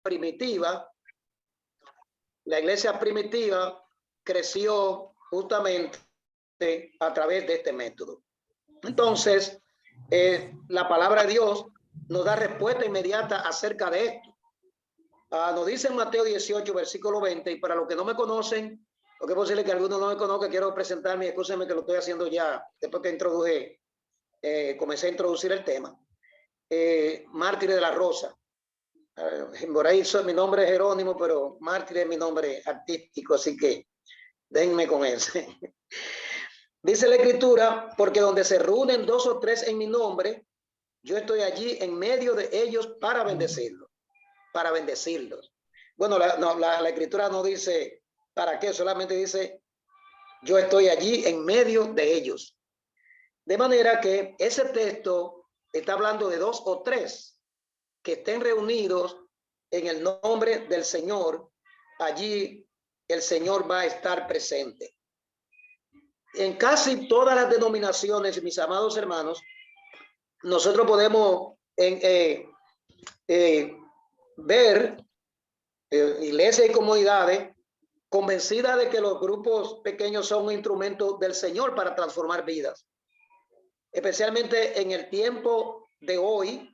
primitiva, creció justamente a través de este método. Entonces, la palabra de Dios nos da respuesta inmediata acerca de esto. Nos dice en Mateo 18, versículo 20, y para los que no me conocen, lo que es posible que algunos no me conozcan, quiero presentarme, escúchenme que lo estoy haciendo ya, después que comencé a introducir el tema. Mártires de la Rosa. Por ahí mi nombre es Jerónimo, pero Mártires es mi nombre artístico, así que déjenme con ese. Dice la Escritura, porque donde se reúnen 2 o 3 en mi nombre, yo estoy allí en medio de ellos para bendecirlos. Para bendecirlos. Bueno, la Escritura no dice para qué, solamente dice yo estoy allí en medio de ellos. De manera que ese texto está hablando de 2 o 3 que estén reunidos en el nombre del Señor. Allí el Señor va a estar presente. En casi todas las denominaciones, mis amados hermanos, nosotros podemos ver iglesias y comunidades convencidas de que los grupos pequeños son un instrumento del Señor para transformar vidas. Especialmente en el tiempo de hoy,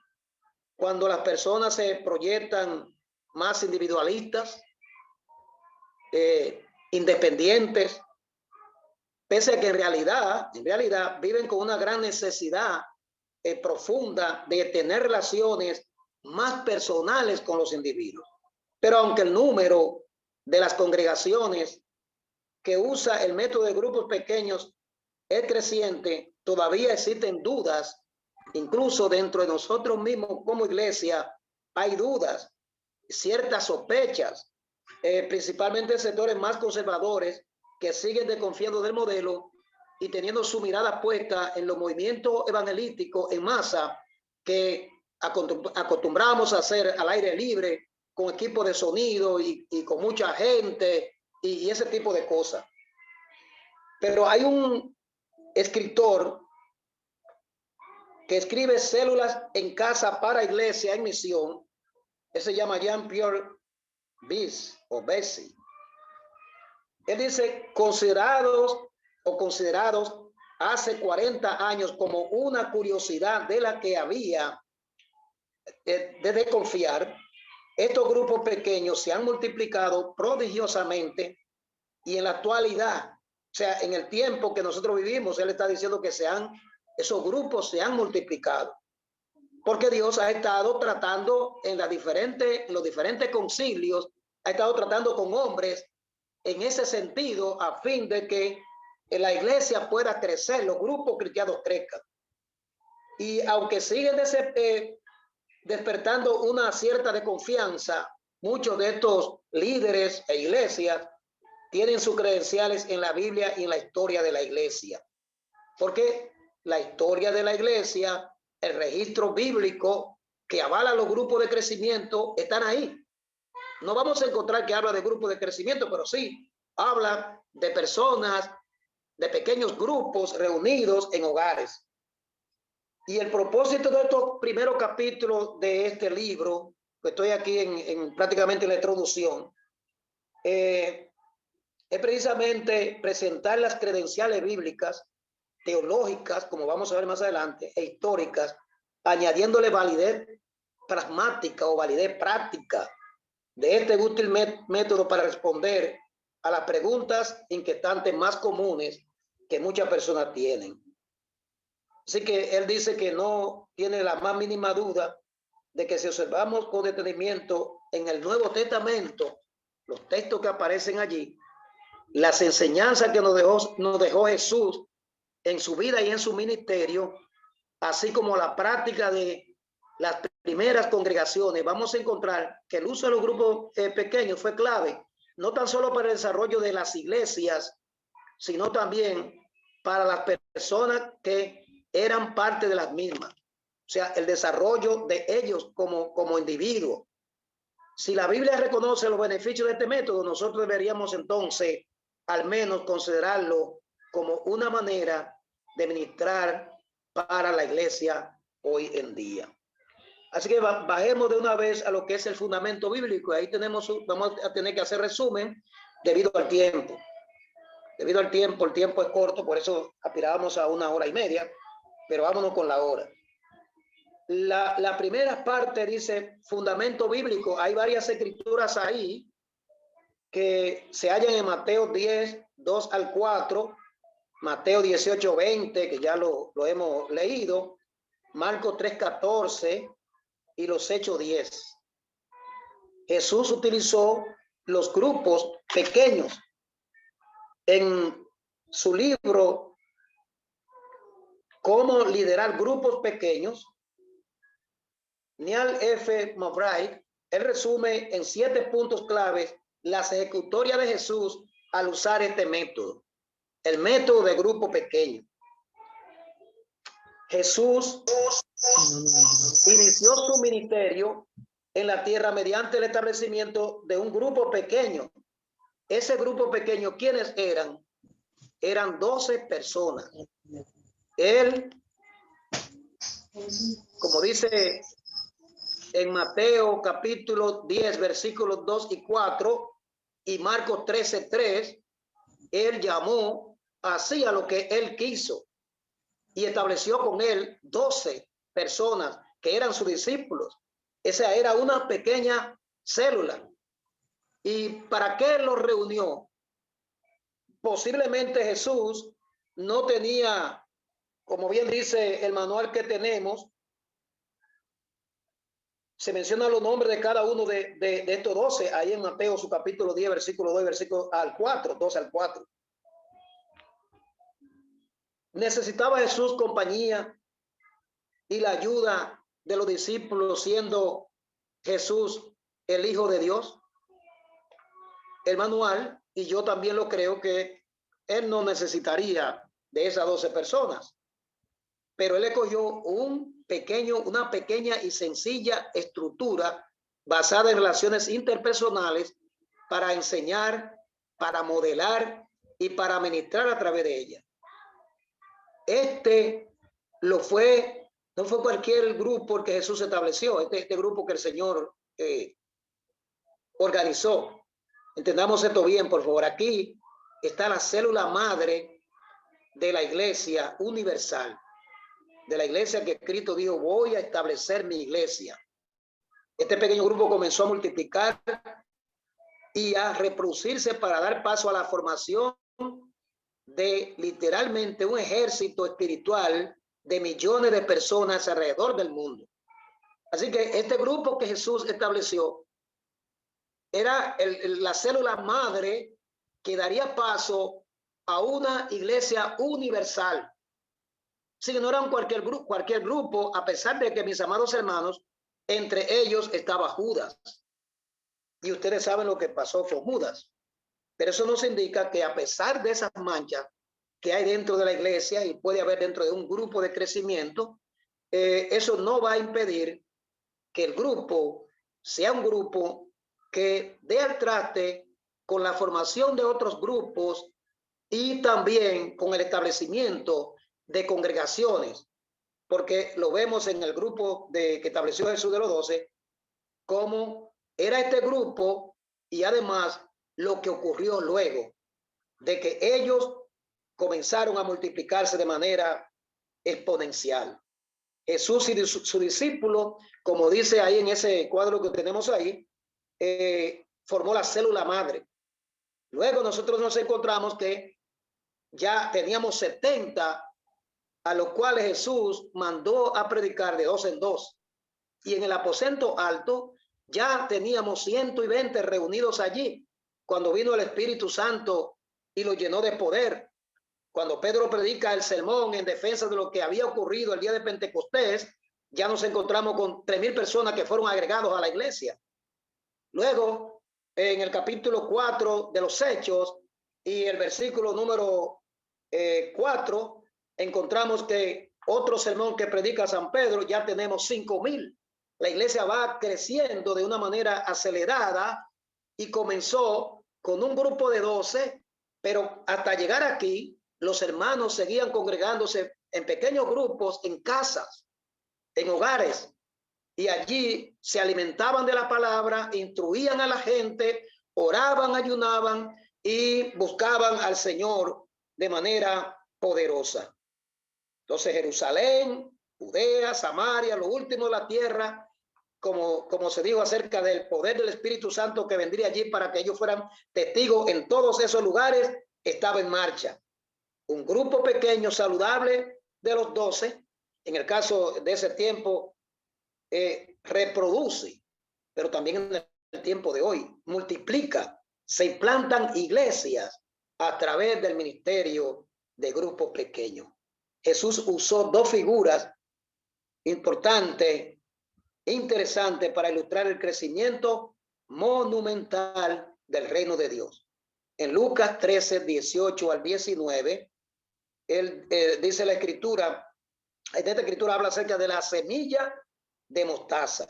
cuando las personas se proyectan más individualistas, independientes, pese a que en realidad viven con una gran necesidad profunda de tener relaciones más personales con los individuos. Pero aunque el número de las congregaciones que usa el método de grupos pequeños es creciente, todavía existen dudas, incluso dentro de nosotros mismos como iglesia hay dudas, ciertas sospechas, principalmente en sectores más conservadores que siguen desconfiando del modelo y teniendo su mirada puesta en los movimientos evangelísticos en masa que acostumbramos a hacer al aire libre, con equipo de sonido y con mucha gente y ese tipo de cosas. Pero hay un escritor que escribe Células en Casa para Iglesia en Misión, que se llama Jean-Pierre Bessy. Él dice, considerados hace 40 años como una curiosidad de la que había de desconfiar, estos grupos pequeños se han multiplicado prodigiosamente y en la actualidad, o sea, en el tiempo que nosotros vivimos, él está diciendo que esos grupos se han multiplicado. Porque Dios ha estado tratando en los diferentes concilios, ha estado tratando con hombres en ese sentido a fin de que la iglesia pueda crecer, los grupos cristianos crezcan. Y aunque siguen despertando una cierta desconfianza, muchos de estos líderes e iglesias tienen sus credenciales en la Biblia y en la historia de la iglesia. Porque la historia de la iglesia, el registro bíblico que avala los grupos de crecimiento están ahí. No vamos a encontrar que habla de grupos de crecimiento, pero sí habla de personas, de pequeños grupos reunidos en hogares. Y el propósito de estos primeros capítulos de este libro, que estoy aquí prácticamente en la introducción, es precisamente presentar las credenciales bíblicas, teológicas, como vamos a ver más adelante, e históricas, añadiéndole validez pragmática o validez práctica de este útil método para responder a las preguntas inquietantes más comunes que muchas personas tienen. Así que él dice que no tiene la más mínima duda de que si observamos con detenimiento en el Nuevo Testamento, los textos que aparecen allí, las enseñanzas que nos dejó Jesús en su vida y en su ministerio, así como la práctica de las primeras congregaciones, vamos a encontrar que el uso de los grupos pequeños fue clave, no tan solo para el desarrollo de las iglesias, sino también para las personas que eran parte de las mismas. O sea, el desarrollo de ellos como individuos. Si la Biblia reconoce los beneficios de este método, nosotros deberíamos entonces al menos considerarlo como una manera de ministrar para la iglesia hoy en día. Así que bajemos de una vez a lo que es el fundamento bíblico. Ahí vamos a tener que hacer resumen debido al tiempo. Debido al tiempo, el tiempo es corto, por eso aspirábamos a 1 hora y media, pero vámonos con la hora. La primera parte dice fundamento bíblico. Hay varias escrituras ahí que se hallan en Mateo 10, 2 al 4, Mateo 18, 20, que ya lo hemos leído, Marcos 3, 14 y los Hechos 10. Jesús utilizó los grupos pequeños. En su libro Cómo liderar grupos pequeños, Neal F. Mowbray, él resume en 7 puntos claves las ejecutorias de Jesús al usar este método, el método de grupo pequeño. Jesús inició su ministerio en la tierra mediante el establecimiento de un grupo pequeño. Ese grupo pequeño, ¿quiénes eran? Eran 12 personas. Él, como dice en Mateo capítulo 10, versículos 2 y 4 y Marcos 13, 3, él llamó así a lo que él quiso y estableció con él 12 personas que eran sus discípulos. Esa era una pequeña célula. ¿Y para qué los reunió? Posiblemente Jesús no tenía, como bien dice el manual que tenemos, se mencionan los nombres de cada uno de estos 12, ahí en Mateo, su capítulo 10, versículo 2, versículo al 4, 2 al 4. Necesitaba Jesús compañía y la ayuda de los discípulos, siendo Jesús el Hijo de Dios. El manual, y yo también lo creo, que él no necesitaría de esas 12 personas, pero él escogió una pequeña y sencilla estructura basada en relaciones interpersonales para enseñar, para modelar y para ministrar a través de ella. No fue cualquier grupo que Jesús estableció, este grupo que el Señor organizó. Entendamos esto bien, por favor. Aquí está la célula madre de la iglesia universal, de la iglesia que Cristo dijo, voy a establecer mi iglesia. Este pequeño grupo comenzó a multiplicar y a reproducirse para dar paso a la formación de literalmente un ejército espiritual de millones de personas alrededor del mundo. Así que este grupo que Jesús estableció era la célula madre que daría paso a una iglesia universal. Si no eran cualquier grupo, a pesar de que, mis amados hermanos, entre ellos estaba Judas. Y ustedes saben lo que pasó con Judas. Pero eso nos indica que a pesar de esas manchas que hay dentro de la iglesia y puede haber dentro de un grupo de crecimiento, eso no va a impedir que el grupo sea un grupo que dé al traste con la formación de otros grupos y también con el establecimiento de congregaciones, porque lo vemos en el grupo que estableció Jesús de los 12, cómo era este grupo y además lo que ocurrió luego de que ellos comenzaron a multiplicarse de manera exponencial. Jesús y su discípulo, como dice ahí en ese cuadro que tenemos ahí, formó la célula madre. Luego nosotros nos encontramos que ya teníamos 70, a los cuales Jesús mandó a predicar de 2 en 2. Y en el aposento alto ya teníamos 120 reunidos allí, cuando vino el Espíritu Santo y lo llenó de poder. Cuando Pedro predica el sermón en defensa de lo que había ocurrido el día de Pentecostés, ya nos encontramos con 3,000 personas que fueron agregados a la iglesia. Luego, en el capítulo 4 de los Hechos y el versículo número 4, encontramos que otro sermón que predica San Pedro, ya tenemos 5,000. La iglesia va creciendo de una manera acelerada y comenzó con un grupo de 12, pero hasta llegar aquí, los hermanos seguían congregándose en pequeños grupos, en casas, en hogares. y allí se alimentaban de la palabra, instruían a la gente, oraban, ayunaban y buscaban al Señor de manera poderosa. Entonces Jerusalén, Judea, Samaria, lo último de la tierra, como se dijo acerca del poder del Espíritu Santo que vendría allí para que ellos fueran testigos en todos esos lugares, estaba en marcha. Un grupo pequeño, saludable de los 12, en el caso de ese tiempo, reproduce, pero también en el tiempo de hoy, multiplica, se implantan iglesias a través del ministerio de grupos pequeños. Jesús usó dos figuras importantes, interesantes para ilustrar el crecimiento monumental del reino de Dios. En Lucas 13, 18 al 19, él dice la escritura, esta escritura habla acerca de la semilla de mostaza.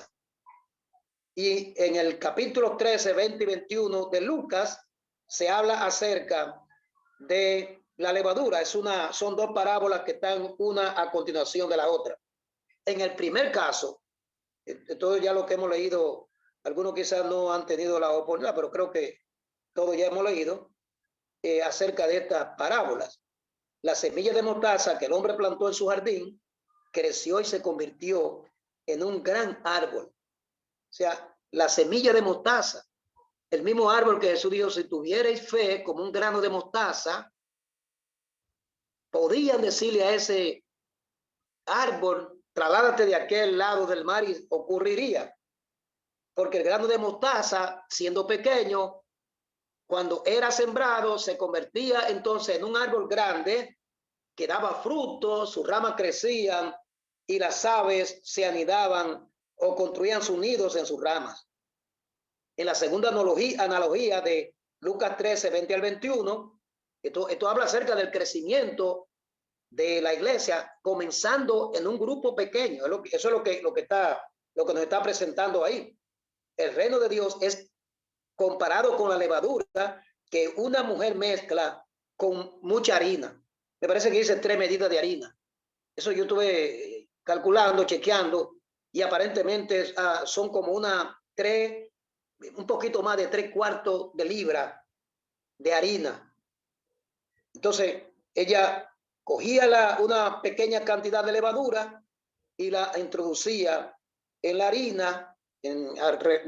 Y en el capítulo 13, 20 y 21 de Lucas se habla acerca de la levadura. Son dos parábolas que están una a continuación de la otra. En el primer caso, todo ya lo que hemos leído, algunos quizás no han tenido la oportunidad, pero creo que todos ya hemos leído acerca de estas parábolas. La semilla de mostaza que el hombre plantó en su jardín creció y se convirtió en un gran árbol. O sea, la semilla de mostaza, el mismo árbol que Jesús dijo, si tuvierais fe como un grano de mostaza, podían decirle a ese árbol, trasládate de aquel lado del mar y ocurriría. Porque el grano de mostaza, siendo pequeño, cuando era sembrado, se convertía entonces en un árbol grande que daba frutos, sus ramas crecían y las aves se anidaban o construían sus nidos en sus ramas. En la segunda analogía de Lucas 13, 20 al 21, esto habla acerca del crecimiento de la iglesia, comenzando en un grupo pequeño. Eso es lo que nos está presentando ahí. El reino de Dios es comparado con la levadura que una mujer mezcla con mucha harina. Me parece que dice 3 medidas de harina. Eso yo estuve calculando, chequeando, y aparentemente son como un poquito más de 3/4 de libra de harina. Entonces, ella cogía una pequeña cantidad de levadura y la introducía en la harina, en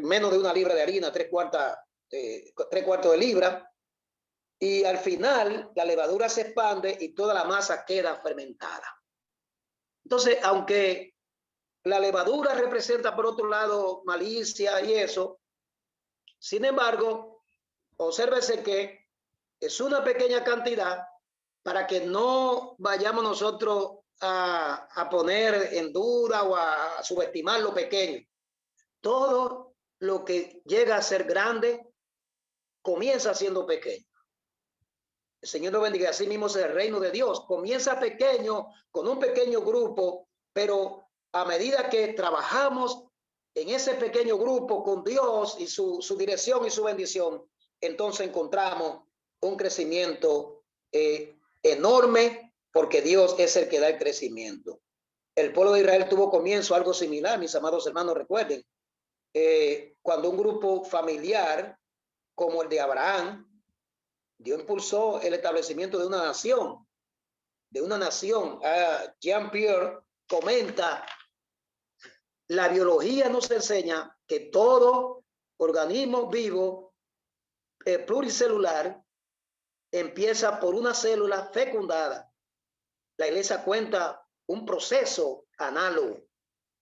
menos de 1 libra de harina, 3/4 de libra, y al final la levadura se expande y toda la masa queda fermentada. Entonces, aunque la levadura representa por otro lado malicia y eso, sin embargo, obsérvese que es una pequeña cantidad para que no vayamos nosotros a poner en duda o a subestimar lo pequeño. Todo lo que llega a ser grande comienza siendo pequeño. El Señor nos bendiga. Así mismo es el reino de Dios. Comienza pequeño, con un pequeño grupo, pero a medida que trabajamos en ese pequeño grupo con Dios y su dirección y su bendición, entonces encontramos un crecimiento enorme, porque Dios es el que da el crecimiento. El pueblo de Israel tuvo comienzo algo similar, mis amados hermanos, recuerden, cuando un grupo familiar como el de Abraham, Dios impulsó el establecimiento de una nación, Jean-Pierre comenta, la biología nos enseña que todo organismo vivo pluricelular empieza por una célula fecundada. La iglesia cuenta un proceso análogo.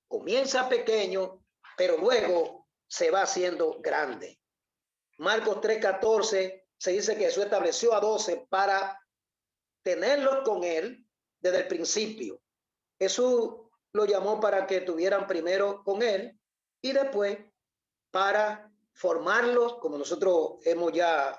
Comienza pequeño, pero luego se va haciendo grande. Marcos 3:14 se dice que Jesús estableció a 12 para tenerlos con él desde el principio. Jesús lo llamó para que estuvieran primero con él y después para formarlos, como nosotros hemos ya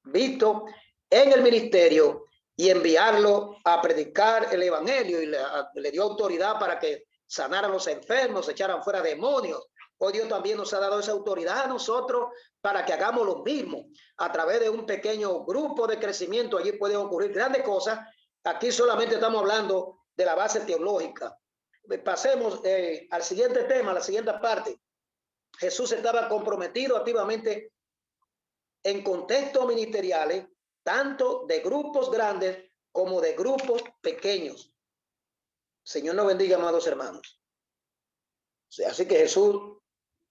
visto, en el ministerio y enviarlo a predicar el evangelio, y le dio autoridad para que sanaran los enfermos, echaran fuera demonios. Hoy Dios también nos ha dado esa autoridad a nosotros para que hagamos lo mismo. A través de un pequeño grupo de crecimiento, allí pueden ocurrir grandes cosas. Aquí solamente estamos hablando de la base teológica. pasemos al siguiente tema, a la siguiente parte. Jesús estaba comprometido activamente en contextos ministeriales, tanto de grupos grandes como de grupos pequeños. Señor nos bendiga, amados hermanos. Así que Jesús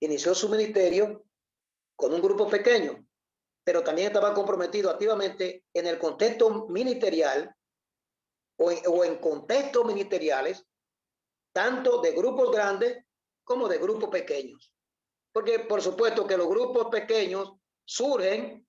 inició su ministerio con un grupo pequeño, pero también estaba comprometido activamente en el contexto ministerial o en contextos ministeriales, tanto de grupos grandes como de grupos pequeños. Porque por supuesto que los grupos pequeños surgen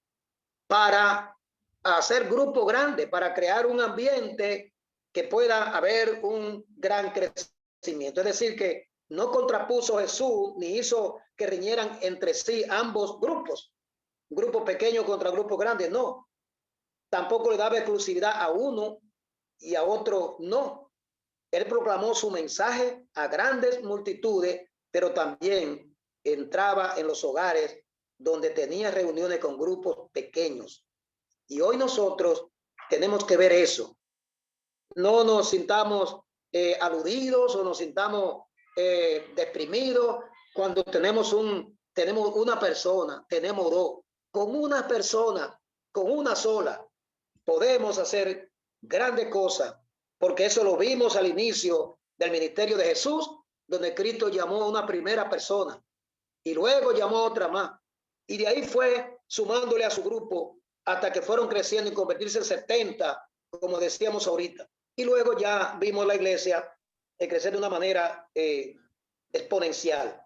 para hacer grupos grandes, para crear un ambiente que pueda haber un gran crecimiento. Es decir, que no contrapuso Jesús ni hizo que riñeran entre sí ambos grupos, grupo pequeño contra grupo grande, no. Tampoco le daba exclusividad a uno y a otro, no. Él proclamó su mensaje a grandes multitudes, pero también entraba en los hogares donde tenía reuniones con grupos pequeños. Y hoy nosotros tenemos que ver eso. No nos sintamos aludidos o nos sintamos deprimidos cuando tenemos una persona, tenemos dos. Con una persona, con una sola, podemos hacer grandes cosas, porque eso lo vimos al inicio del ministerio de Jesús, donde Cristo llamó a una primera persona y luego llamó a otra más. Y de ahí fue sumándole a su grupo hasta que fueron creciendo y convertirse en 70, como decíamos ahorita. Y luego ya vimos la iglesia crecer de una manera exponencial.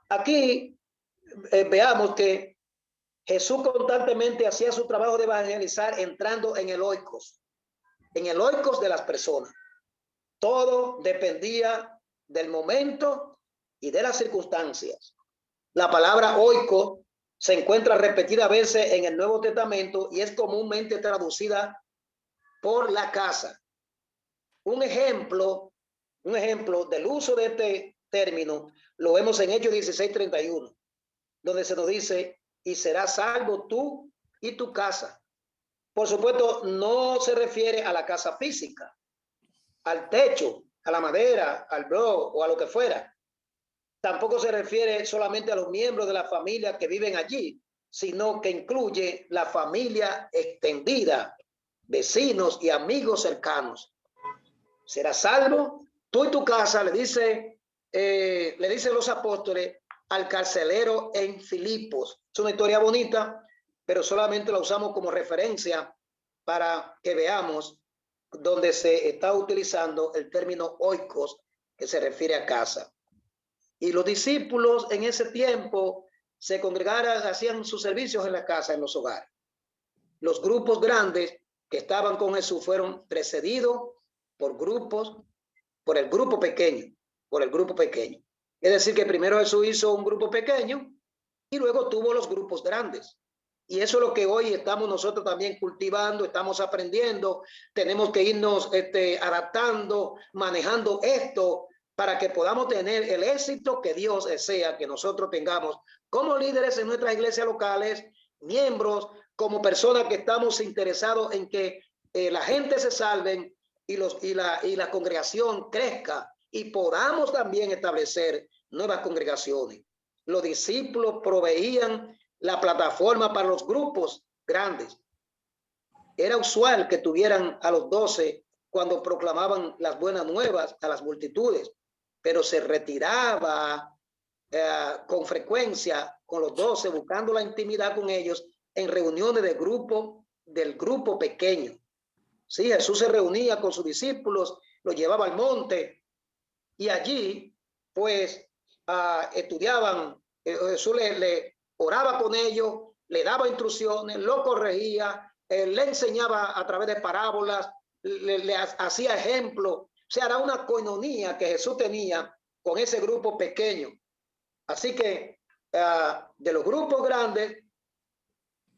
Aquí veamos que Jesús constantemente hacía su trabajo de evangelizar entrando en el oikos de las personas. Todo dependía del momento y de las circunstancias. La palabra oikos se encuentra repetida a veces en el Nuevo Testamento y es comúnmente traducida por la casa. Un ejemplo del uso de este término lo vemos en Hechos 16:31, donde se nos dice: y serás salvo tú y tu casa. Por supuesto, no se refiere a la casa física, al techo, a la madera, al blog o a lo que fuera. Tampoco se refiere solamente a los miembros de la familia que viven allí, sino que incluye la familia extendida, vecinos y amigos cercanos. Serás salvo tú y tu casa, le dicen los apóstoles al carcelero en Filipos. Es una historia bonita, pero solamente la usamos como referencia para que veamos donde se está utilizando el término oikos, que se refiere a casa. Y los discípulos en ese tiempo se congregaron, hacían sus servicios en la casa, en los hogares. Los grupos grandes que estaban con Jesús fueron precedidos por el grupo pequeño. Es decir, que primero Jesús hizo un grupo pequeño y luego tuvo los grupos grandes. Y eso es lo que hoy estamos nosotros también cultivando, estamos aprendiendo. Tenemos que irnos adaptando, manejando esto para que podamos tener el éxito que Dios desea que nosotros tengamos como líderes en nuestras iglesias locales, miembros, como personas que estamos interesados en que la gente se salve y la congregación crezca y podamos también establecer nuevas congregaciones. Los discípulos proveían la plataforma para los grupos grandes. Era usual que tuvieran a los 12 cuando proclamaban las buenas nuevas a las multitudes, pero se retiraba con frecuencia con los 12, buscando la intimidad con ellos en reuniones del grupo pequeño. Sí, Jesús se reunía con sus discípulos, los llevaba al monte y allí pues estudiaban. Jesús le oraba con ellos, le daba instrucciones, lo corregía, le enseñaba a través de parábolas, le hacía ejemplo. O sea, era una coinonía que Jesús tenía con ese grupo pequeño. Así que de los grupos grandes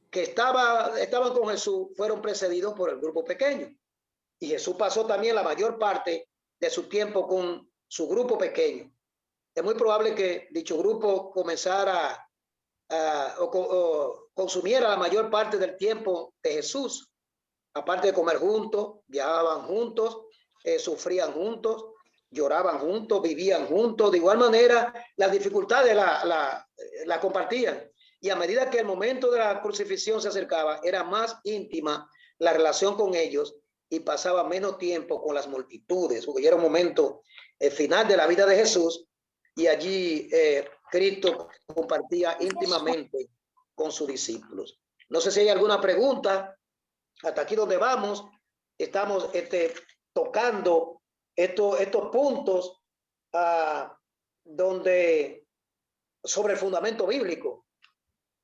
que estaban con Jesús fueron precedidos por el grupo pequeño. Y Jesús pasó también la mayor parte de su tiempo con su grupo pequeño. Es muy probable que dicho grupo comenzara o consumiera la mayor parte del tiempo de Jesús. Aparte de comer juntos, viajaban juntos, sufrían juntos. lloraban juntos, vivían juntos. De igual manera, las dificultades la compartían. Y a medida que el momento de la crucifixión se acercaba, era más íntima la relación con ellos y pasaba menos tiempo con las multitudes, porque era un momento final de la vida de Jesús y allí Cristo compartía íntimamente con sus discípulos. No sé si hay alguna pregunta. Hasta aquí donde vamos, estamos tocando estos puntos donde sobre el fundamento bíblico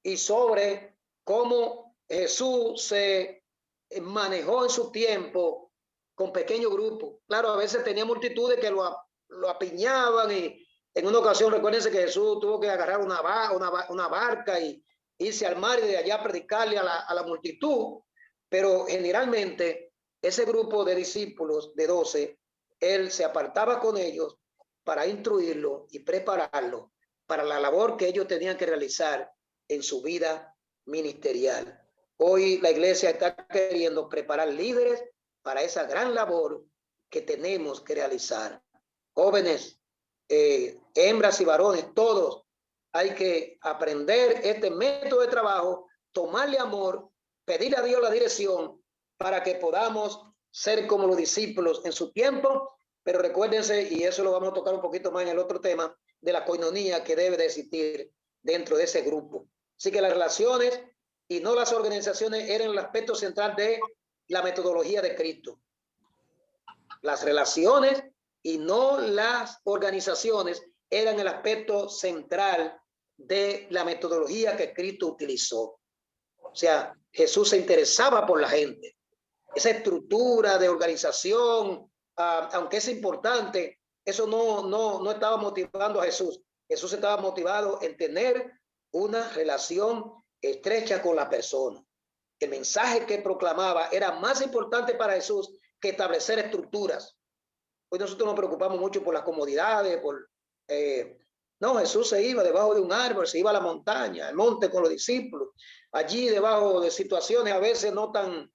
y sobre cómo Jesús se manejó en su tiempo con pequeños grupos. Claro, a veces tenía multitudes que lo apiñaban y en una ocasión recuérdense que Jesús tuvo que agarrar una barca y irse al mar y de allá predicarle a la multitud, pero generalmente ese grupo de discípulos de 12, él se apartaba con ellos para instruirlo y prepararlo para la labor que ellos tenían que realizar en su vida ministerial. Hoy la iglesia está queriendo preparar líderes para esa gran labor que tenemos que realizar. Jóvenes, hembras y varones, todos hay que aprender este método de trabajo, tomarle amor, pedirle a Dios la dirección para que podamos ser como los discípulos en su tiempo. Pero recuérdense, y eso lo vamos a tocar un poquito más en el otro tema, de la coinonía que debe de existir dentro de ese grupo. Así que las relaciones y no las organizaciones eran el aspecto central de la metodología de Cristo. Las relaciones y no las organizaciones eran el aspecto central de la metodología que Cristo utilizó. O sea, Jesús se interesaba por la gente. Esa estructura de organización, aunque es importante, eso no estaba motivando a Jesús. Jesús estaba motivado en tener una relación estrecha con la persona. El mensaje que proclamaba era más importante para Jesús que establecer estructuras. Hoy nosotros nos preocupamos mucho por las comodidades, no, Jesús se iba debajo de un árbol, se iba a la montaña, al monte con los discípulos. Allí debajo de situaciones a veces no tan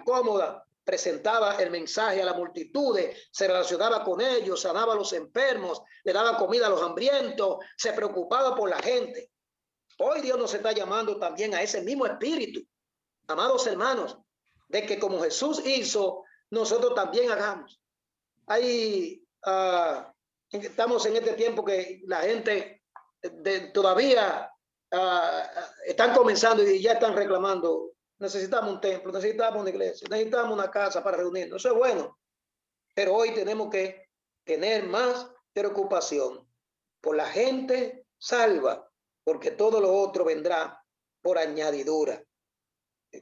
cómodas, presentaba el mensaje a la multitud, se relacionaba con ellos, sanaba a los enfermos, le daba comida a los hambrientos, se preocupaba por la gente. Hoy Dios nos está llamando también a ese mismo espíritu, amados hermanos, de que como Jesús hizo, nosotros también hagamos. Ahí estamos en este tiempo que la gente todavía están comenzando y ya están reclamando. Necesitamos un templo, necesitamos una iglesia, necesitamos una casa para reunirnos. Eso es bueno. Pero hoy tenemos que tener más preocupación por la gente salva, porque todo lo otro vendrá por añadidura.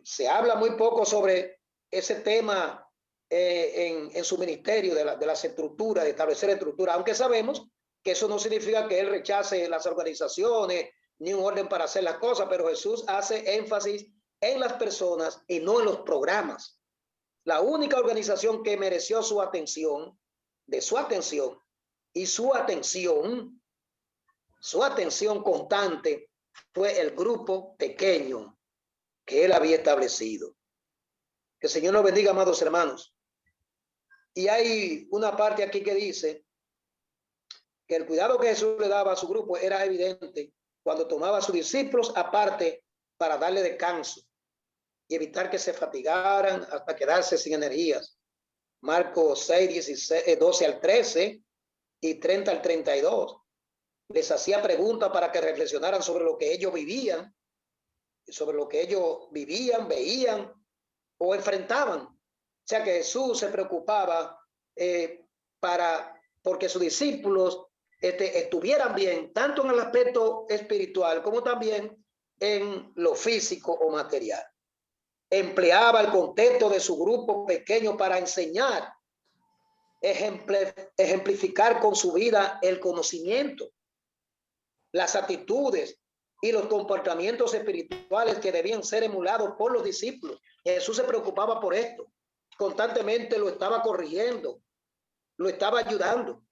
Se habla muy poco sobre ese tema en su ministerio de las estructuras, de establecer estructuras, aunque sabemos que eso no significa que él rechace las organizaciones ni un orden para hacer las cosas, pero Jesús hace énfasis en las personas y no en los programas. La única organización que mereció su atención, de su atención y su atención constante, fue el grupo pequeño que él había establecido. Que el Señor nos bendiga, amados hermanos. Y hay una parte aquí que dice que el cuidado que Jesús le daba a su grupo era evidente cuando tomaba a sus discípulos aparte para darle descanso y evitar que se fatigaran hasta quedarse sin energías. Marcos 6, 12 al 13 y 30 al 32. Les hacía preguntas para que reflexionaran sobre lo que ellos vivían, veían o enfrentaban. O sea que Jesús se preocupaba porque sus discípulos estuvieran bien, tanto en el aspecto espiritual como también en lo físico o material. Empleaba el contexto de su grupo pequeño para enseñar, ejemplificar con su vida el conocimiento, las actitudes y los comportamientos espirituales que debían ser emulados por los discípulos. Jesús se preocupaba por esto. Constantemente lo estaba corrigiendo, lo estaba ayudando.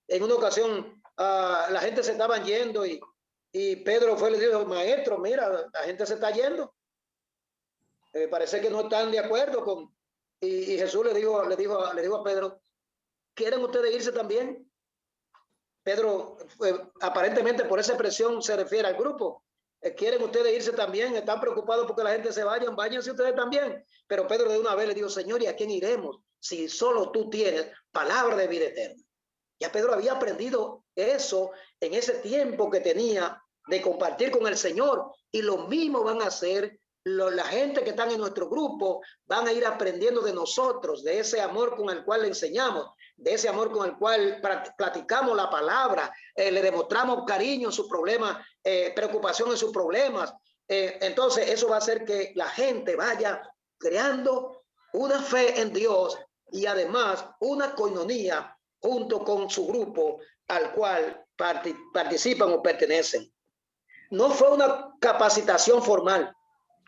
En una ocasión, la gente se estaba yendo y Pedro fue y le dijo: maestro, mira, la gente se está yendo. Parece que no están de acuerdo con... Y Jesús le dijo a Pedro: ¿Quieren ustedes irse también? Pedro, aparentemente por esa expresión se refiere al grupo. ¿Quieren ustedes irse también? ¿Están preocupados porque la gente se vaya? Váyanse ustedes también. Pero Pedro de una vez le dijo, Señor, ¿y a quién iremos? Si solo tú tienes palabra de vida eterna. Ya Pedro había aprendido eso en ese tiempo que tenía de compartir con el Señor. Y lo mismo van a hacer la gente que están en nuestro grupo, van a ir aprendiendo de nosotros, de ese amor con el cual le enseñamos, de ese amor con el cual platicamos la palabra, le demostramos cariño en sus problemas, preocupación en sus problemas. Entonces eso va a hacer que la gente vaya creando una fe en Dios y además una coinonía junto con su grupo al cual participan o pertenecen. No fue una capacitación formal,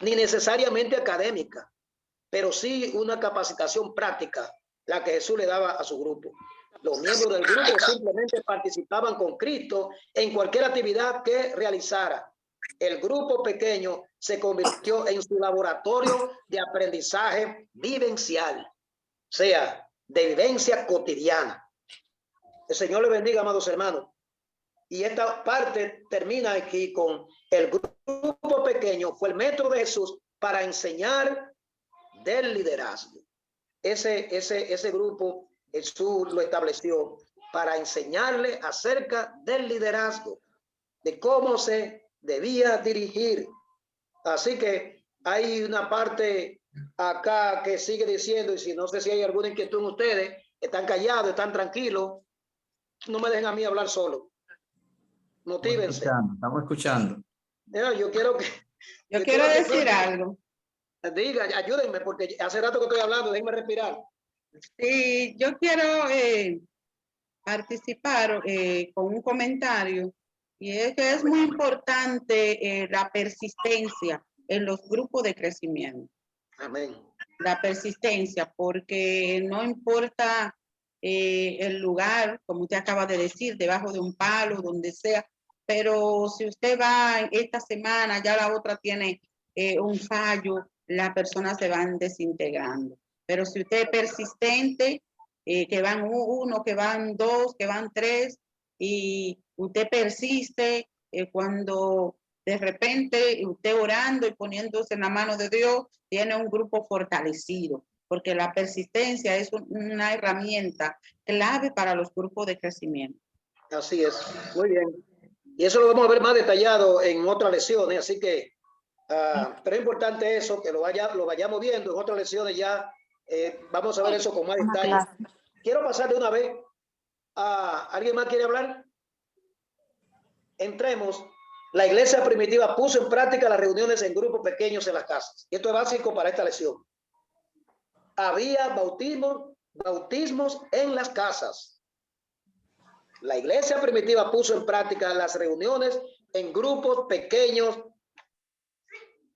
ni necesariamente académica, pero sí una capacitación práctica, la que Jesús le daba a su grupo. Los miembros del grupo simplemente participaban con Cristo en cualquier actividad que realizara. El grupo pequeño se convirtió en su laboratorio de aprendizaje vivencial, o sea, de vivencia cotidiana. El Señor le bendiga, amados hermanos. Y esta parte termina aquí con el grupo pequeño. Fue el método de Jesús para enseñar del liderazgo. Ese grupo Jesús lo estableció para enseñarle acerca del liderazgo, de cómo se debía dirigir. Así que hay una parte acá que sigue diciendo, y si no sé si hay alguna inquietud en ustedes, están callados, están tranquilos, no me dejen a mí hablar solo. Motívense. Estamos escuchando. Yo quiero que... Yo quiero decir algo. Diga, ayúdenme, porque hace rato que estoy hablando, déjenme respirar. Sí, yo quiero participar con un comentario, y es que es muy importante la persistencia en los grupos de crecimiento. Amén. La persistencia, porque no importa el lugar, como usted acaba de decir, debajo de un palo, donde sea, pero si usted va esta semana, ya la otra tiene un fallo, las personas se van desintegrando. Pero si usted es persistente, que van uno, que van dos, que van tres, y usted persiste, cuando de repente usted orando y poniéndose en la mano de Dios, tiene un grupo fortalecido, porque la persistencia es una herramienta clave para los grupos de crecimiento. Así es, muy bien. Y eso lo vamos a ver más detallado en otras lecciones, así que, pero es importante eso, que lo vayamos viendo en otras lecciones ya, vamos a ver eso con más detalle. Quiero pasar de una vez a, ¿alguien más quiere hablar? Entremos. La iglesia primitiva puso en práctica las reuniones en grupos pequeños en las casas. Esto es básico para esta lección. Había bautismos en las casas. La iglesia primitiva puso en práctica las reuniones en grupos pequeños.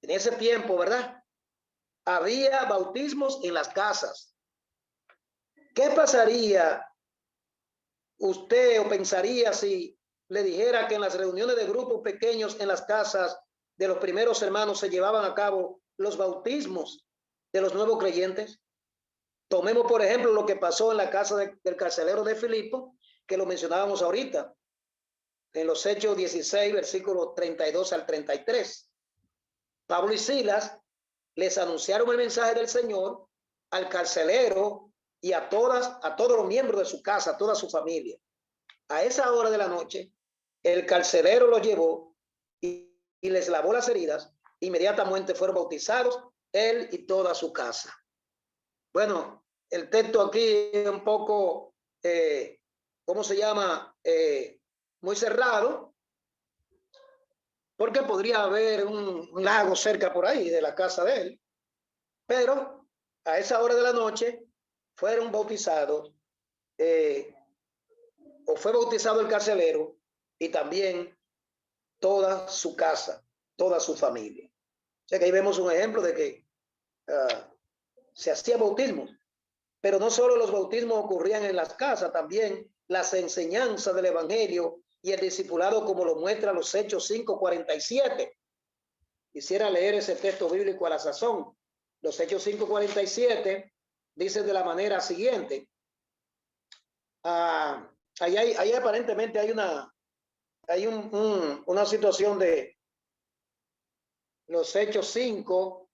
En ese tiempo, ¿verdad? Había bautismos en las casas. ¿Qué pasaría usted o pensaría si le dijera que en las reuniones de grupos pequeños en las casas de los primeros hermanos se llevaban a cabo los bautismos de los nuevos creyentes? Tomemos, por ejemplo, lo que pasó en la casa del carcelero de Filipo, que lo mencionábamos ahorita, en los Hechos 16, versículos 32 al 33. Pablo y Silas les anunciaron el mensaje del Señor al carcelero y a todos los miembros de su casa, a toda su familia. A esa hora de la noche, el carcelero los llevó y les lavó las heridas. Inmediatamente fueron bautizados él y toda su casa. Bueno, el texto aquí es un poco, ¿cómo se llama? Muy cerrado, porque podría haber un lago cerca por ahí de la casa de él. Pero a esa hora de la noche fueron bautizados, o fue bautizado el carcelero y también toda su casa, toda su familia. O sea que ahí vemos un ejemplo de que se hacía bautismo, pero no solo los bautismos ocurrían en las casas, también las enseñanzas del evangelio y el discipulado, como lo muestra los Hechos 5:47. Quisiera leer ese texto bíblico a la sazón. Los Hechos 5:47 dice de la manera siguiente: ahí aparentemente hay una situación de los Hechos 5,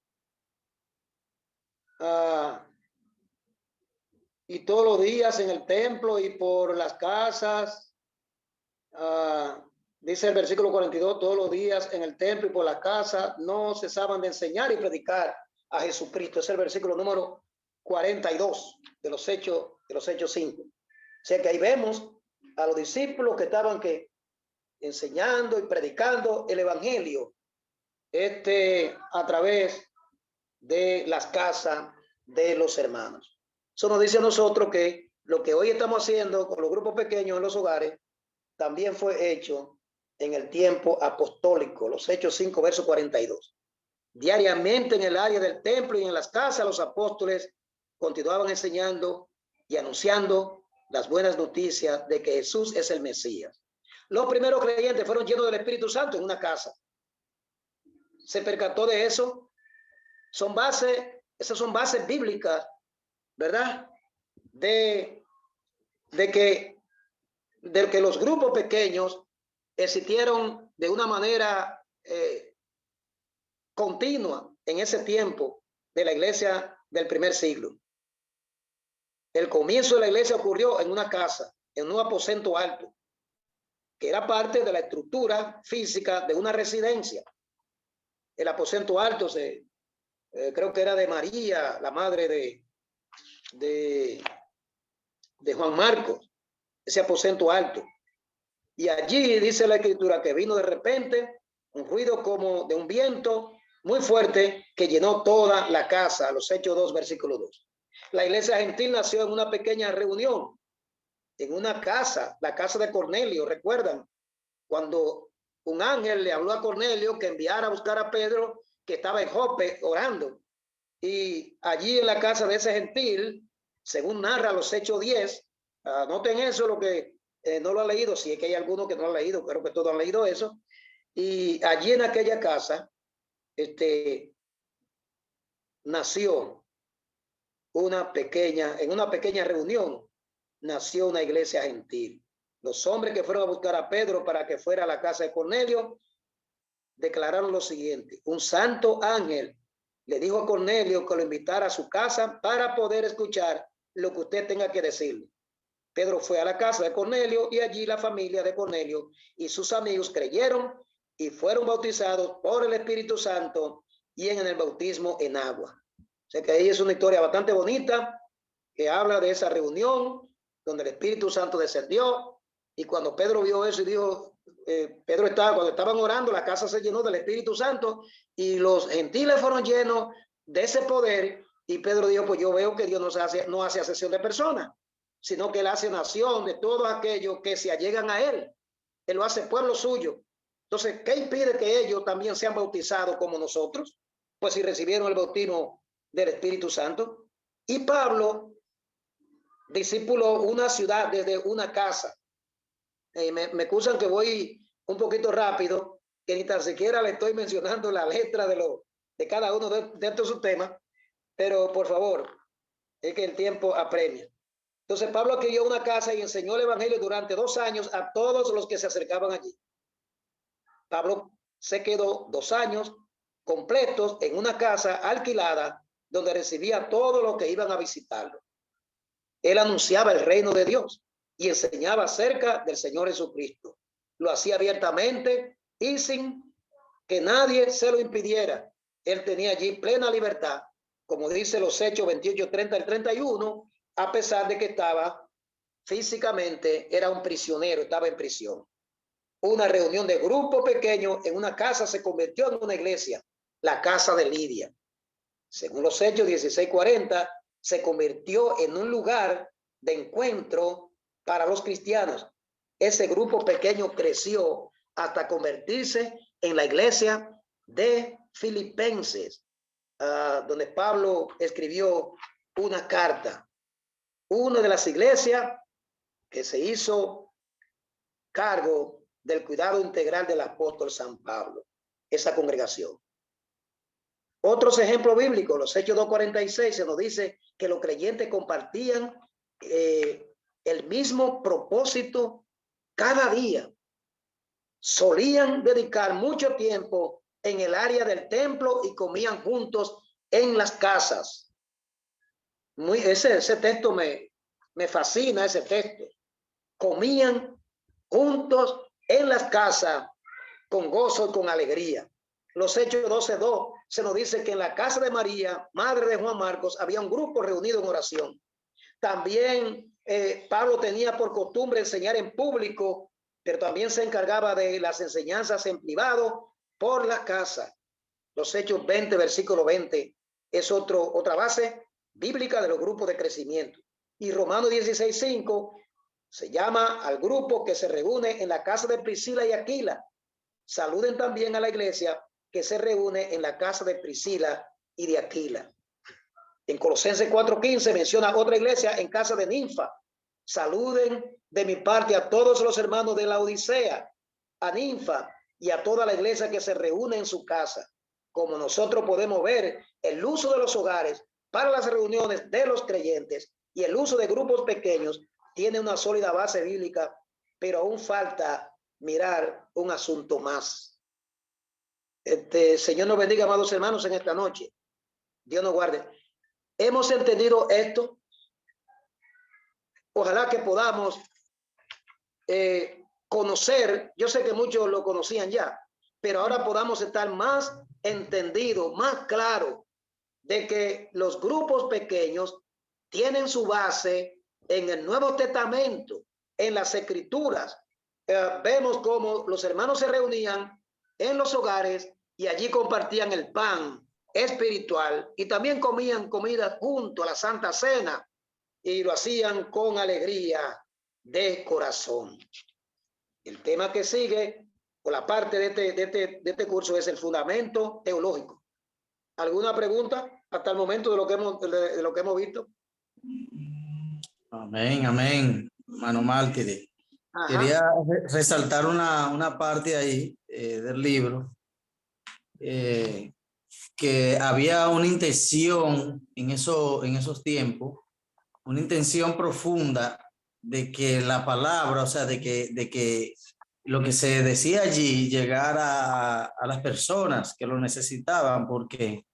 y todos los días en el templo y por las casas, dice el versículo 42, todos los días en el templo y por las casas no cesaban de enseñar y predicar a Jesucristo. Es el versículo número 42 de los Hechos 5. O sea que ahí vemos a los discípulos que estaban enseñando y predicando el evangelio a través de las casas de los hermanos. Eso nos dice a nosotros que lo que hoy estamos haciendo con los grupos pequeños en los hogares también fue hecho en el tiempo apostólico, los Hechos 5, verso 42. Diariamente en el área del templo y en las casas, los apóstoles continuaban enseñando y anunciando las buenas noticias de que Jesús es el Mesías. Los primeros creyentes fueron llenos del Espíritu Santo en una casa. ¿Se percató de eso? Esas son bases bíblicas, ¿verdad? De que los grupos pequeños existieron de una manera continua en ese tiempo de la iglesia del primer siglo. El comienzo de la iglesia ocurrió en una casa, en un aposento alto, que era parte de la estructura física de una residencia. El aposento alto creo que era de María, la madre de Juan Marcos, ese aposento alto. Y allí dice la escritura que vino de repente un ruido como de un viento muy fuerte que llenó toda la casa, los Hechos 2, versículo 2. La iglesia gentil nació en una pequeña reunión, en una casa, la casa de Cornelio. ¿Recuerdan? Cuando un ángel le habló a Cornelio que enviara a buscar a Pedro, que estaba en Jope orando. Y allí en la casa de ese gentil, según narra los Hechos 10, anoten eso, lo que no lo han leído, si es que hay alguno que no lo ha leído, creo que todos han leído eso. Y allí en aquella casa, nació en una pequeña reunión, nació una iglesia gentil. Los hombres que fueron a buscar a Pedro para que fuera a la casa de Cornelio declararon lo siguiente: un santo ángel le dijo a Cornelio que lo invitara a su casa para poder escuchar lo que usted tenga que decirle. Pedro fue a la casa de Cornelio y allí la familia de Cornelio y sus amigos creyeron y fueron bautizados por el Espíritu Santo y en el bautismo en agua. O sea que ahí es una historia bastante bonita que habla de esa reunión donde el Espíritu Santo descendió, y cuando Pedro vio eso y dijo, cuando estaban orando, la casa se llenó del Espíritu Santo y los gentiles fueron llenos de ese poder, y Pedro dijo, pues yo veo que Dios no hace acepción de personas, sino que él hace nación de todos aquellos que se allegan a él. Él lo hace pueblo suyo. Entonces, ¿qué impide que ellos también sean bautizados como nosotros? Pues si recibieron el bautismo del Espíritu Santo. Y Pablo discipuló una ciudad desde una casa. Me excusan que voy un poquito rápido, que ni tan siquiera le estoy mencionando la letra de cada uno de estos sus temas, pero por favor, es que el tiempo apremia. Entonces Pablo adquirió una casa y enseñó el evangelio durante 2 años a todos los que se acercaban allí. Pablo se quedó 2 años completos en una casa alquilada donde recibía a todos los que iban a visitarlo. Él anunciaba el reino de Dios y enseñaba acerca del Señor Jesucristo. Lo hacía abiertamente y sin que nadie se lo impidiera. Él tenía allí plena libertad, como dice los Hechos 28, 30 al 31, a pesar de que estaba físicamente, era un prisionero, estaba en prisión. Una reunión de grupo pequeño en una casa se convirtió en una iglesia, la casa de Lidia. Según los Hechos 16:40, se convirtió en un lugar de encuentro para los cristianos. Ese grupo pequeño creció hasta convertirse en la iglesia de Filipenses, donde Pablo escribió una carta. Una de las iglesias que se hizo cargo del cuidado integral del apóstol San Pablo, esa congregación. Otros ejemplos bíblicos, los Hechos 2:46, se nos dice que los creyentes compartían el mismo propósito cada día. Solían dedicar mucho tiempo en el área del templo y comían juntos en las casas. Ese texto me fascina, ese texto. Comían juntos en las casas con gozo y con alegría. Los Hechos 12:2 se nos dice que en la casa de María, madre de Juan Marcos, había un grupo reunido en oración. También Pablo tenía por costumbre enseñar en público, pero también se encargaba de las enseñanzas en privado por la casa. Los Hechos 20, versículo 20, es otra base bíblica de los grupos de crecimiento. Y Romanos 16:5 se llama al grupo que se reúne en la casa de Priscila y Aquila. Saluden también a la iglesia que se reúne en la casa de Priscila y de Aquila. En Colosenses 4:15 menciona otra iglesia en casa de Ninfa. Saluden de mi parte a todos los hermanos de la Odisea, a Ninfa y a toda la iglesia que se reúne en su casa. Como nosotros podemos ver, el uso de los hogares para las reuniones de los creyentes y el uso de grupos pequeños tiene una sólida base bíblica, pero aún falta mirar un asunto más. Señor nos bendiga, amados hermanos, en esta noche. Dios nos guarde. ¿Hemos entendido esto? Ojalá que podamos conocer, yo sé que muchos lo conocían ya, pero ahora podamos estar más entendidos, más claros de que los grupos pequeños tienen su base en el Nuevo Testamento, en las Escrituras. Vemos cómo los hermanos se reunían en los hogares y allí compartían el pan espiritual y también comían comida junto a la Santa Cena y lo hacían con alegría de corazón. El tema que sigue, o la parte de este curso, es el fundamento teológico. ¿Alguna pregunta hasta el momento de lo que hemos visto? Amén, amén, hermano Mártir. Quería resaltar una parte ahí del libro, que había una intención en esos tiempos, una intención profunda de que la palabra, o sea, de que lo que se decía allí llegara a las personas que lo necesitaban, porque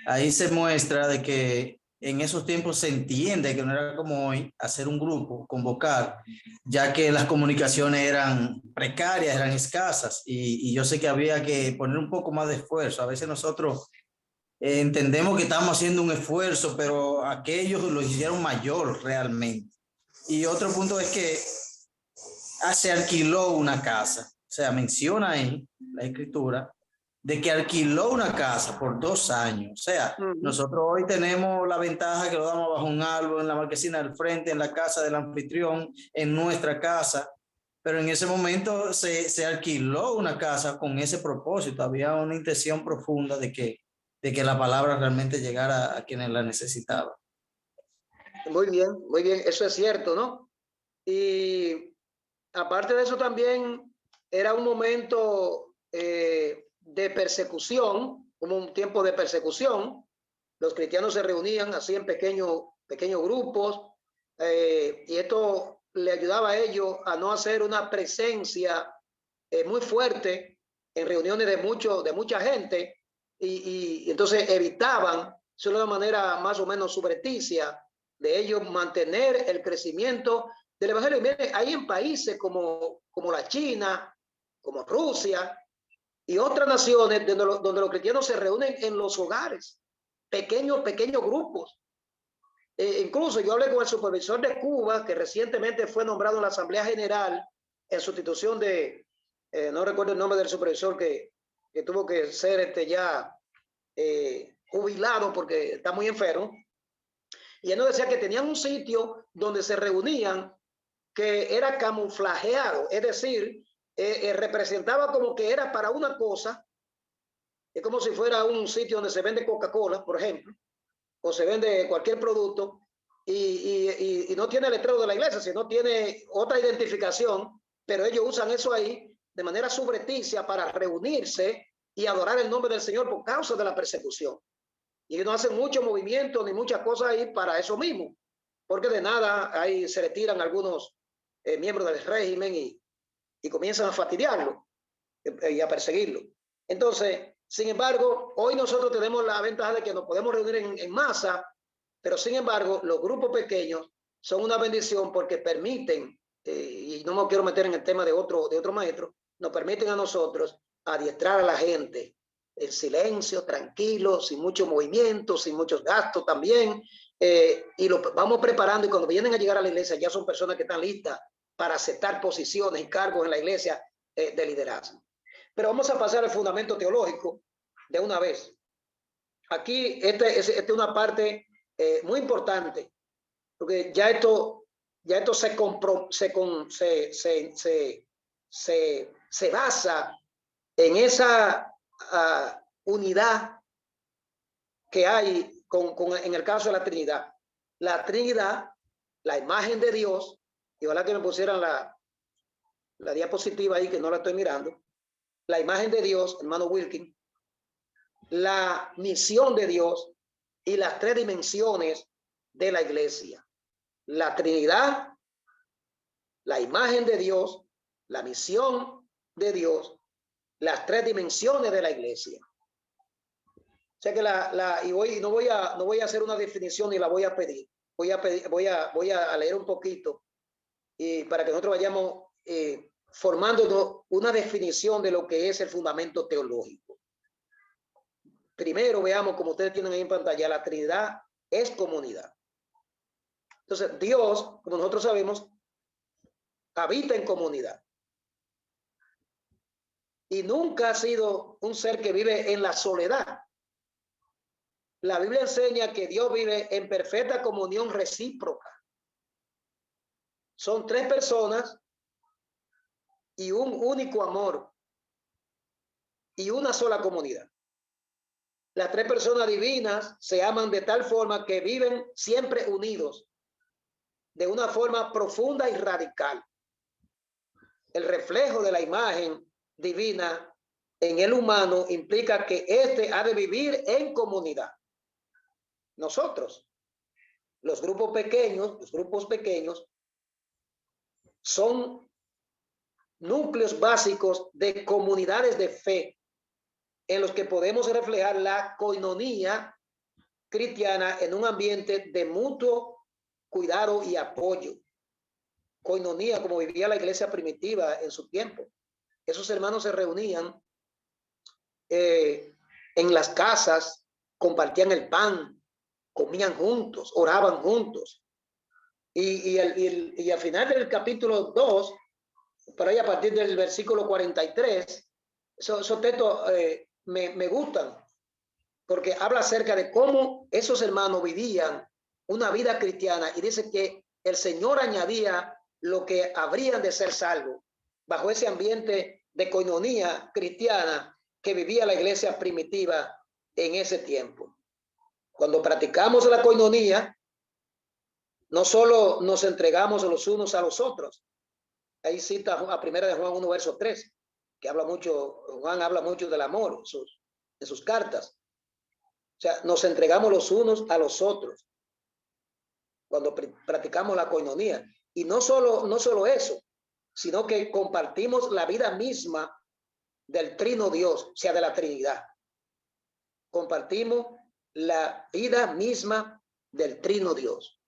ahí se muestra de que en esos tiempos se entiende que no era como hoy hacer un grupo, convocar, ya que las comunicaciones eran precarias, eran escasas, y yo sé que había que poner un poco más de esfuerzo. A veces nosotros entendemos que estamos haciendo un esfuerzo, pero aquellos lo hicieron mayor realmente. Y otro punto es que se alquiló una casa, o sea, menciona ahí la escritura de que alquiló una casa por 2 años. O sea, nosotros hoy tenemos la ventaja que lo damos bajo un árbol, en la marquesina del frente, en la casa del anfitrión, en nuestra casa, pero en ese momento se alquiló una casa con ese propósito. Había una intención profunda de que la palabra realmente llegara a quienes la necesitaban. Muy bien, eso es cierto, ¿no? Y aparte de eso también era un momento de persecución, como un tiempo de persecución. Los cristianos se reunían así en pequeños grupos y esto le ayudaba a ellos a no hacer una presencia muy fuerte en reuniones de mucha gente y entonces evitaban, de una manera más o menos subrepticia, de ellos mantener el crecimiento del evangelio. Miren, hay en países como la China, como Rusia y otras naciones donde los cristianos se reúnen en los hogares, pequeños grupos. Incluso yo hablé con el supervisor de Cuba, que recientemente fue nombrado en la Asamblea General en sustitución de, no recuerdo el nombre del supervisor que tuvo que ser ya jubilado porque está muy enfermo. Y él nos decía que tenían un sitio donde se reunían que era camuflajeado, es decir, representaba como que era para una cosa, es como si fuera un sitio donde se vende Coca-Cola, por ejemplo, o se vende cualquier producto, y no tiene el letrero de la iglesia, sino tiene otra identificación, pero ellos usan eso ahí de manera subrepticia para reunirse y adorar el nombre del Señor por causa de la persecución. Y no hacen mucho movimiento ni muchas cosas ahí para eso mismo. porque de nada ahí se retiran algunos miembros del régimen y comienzan a fastidiarlo y a perseguirlo. Entonces, sin embargo, hoy nosotros tenemos la ventaja de que nos podemos reunir en masa, pero sin embargo, los grupos pequeños son una bendición porque permiten, y no me quiero meter en el tema de otro maestro, nos permiten a nosotros adiestrar a la gente en silencio, tranquilo, sin mucho movimiento, sin muchos gastos también, y lo vamos preparando, y cuando vienen a llegar a la iglesia ya son personas que están listas para aceptar posiciones y cargos en la iglesia de liderazgo. Pero vamos a pasar al fundamento teológico de una vez. Aquí esta es una parte muy importante, porque ya esto se basa en esa unidad que hay en el caso de la Trinidad. La Trinidad, la imagen de Dios, y ojalá que me pusieran la diapositiva ahí, que no la estoy mirando. La imagen de Dios, hermano Wilkin, la misión de Dios y las tres dimensiones de la iglesia. La Trinidad, la imagen de Dios, la misión de Dios, las tres dimensiones de la iglesia. O sea que no voy a hacer una definición y la voy a pedir. Voy a leer un poquito y para que nosotros vayamos formando una definición de lo que es el fundamento teológico. Primero veamos, como ustedes tienen ahí en pantalla, la Trinidad es comunidad. Entonces, Dios, como nosotros sabemos, habita en comunidad. Y nunca ha sido un ser que vive en la soledad. La Biblia enseña que Dios vive en perfecta comunión recíproca. Son tres personas y un único amor y una sola comunidad. Las tres personas divinas se aman de tal forma que viven siempre unidos, de una forma profunda y radical. El reflejo de la imagen divina en el humano implica que éste ha de vivir en comunidad. Nosotros, los grupos pequeños son núcleos básicos de comunidades de fe en los que podemos reflejar la coinonía cristiana en un ambiente de mutuo cuidado y apoyo. Coinonía, como vivía la iglesia primitiva en su tiempo. Esos hermanos se reunían en las casas, compartían el pan, comían juntos, oraban juntos. Y al final del capítulo 2, por ahí a partir del versículo 43, esos textos me gustan, porque habla acerca de cómo esos hermanos vivían una vida cristiana, y dice que el Señor añadía lo que habrían de ser salvos bajo ese ambiente de coinonía cristiana que vivía la iglesia primitiva en ese tiempo. Cuando practicamos la coinonía, no solo nos entregamos los unos a los otros. Ahí cita a primera de Juan 1, verso 3, que habla mucho, Juan habla mucho del amor en sus cartas. O sea, nos entregamos los unos a los otros cuando practicamos la coinonía. Y no solo eso, sino que compartimos la vida misma del Trino Dios, o sea, de la Trinidad. Compartimos la vida misma del Trino Dios.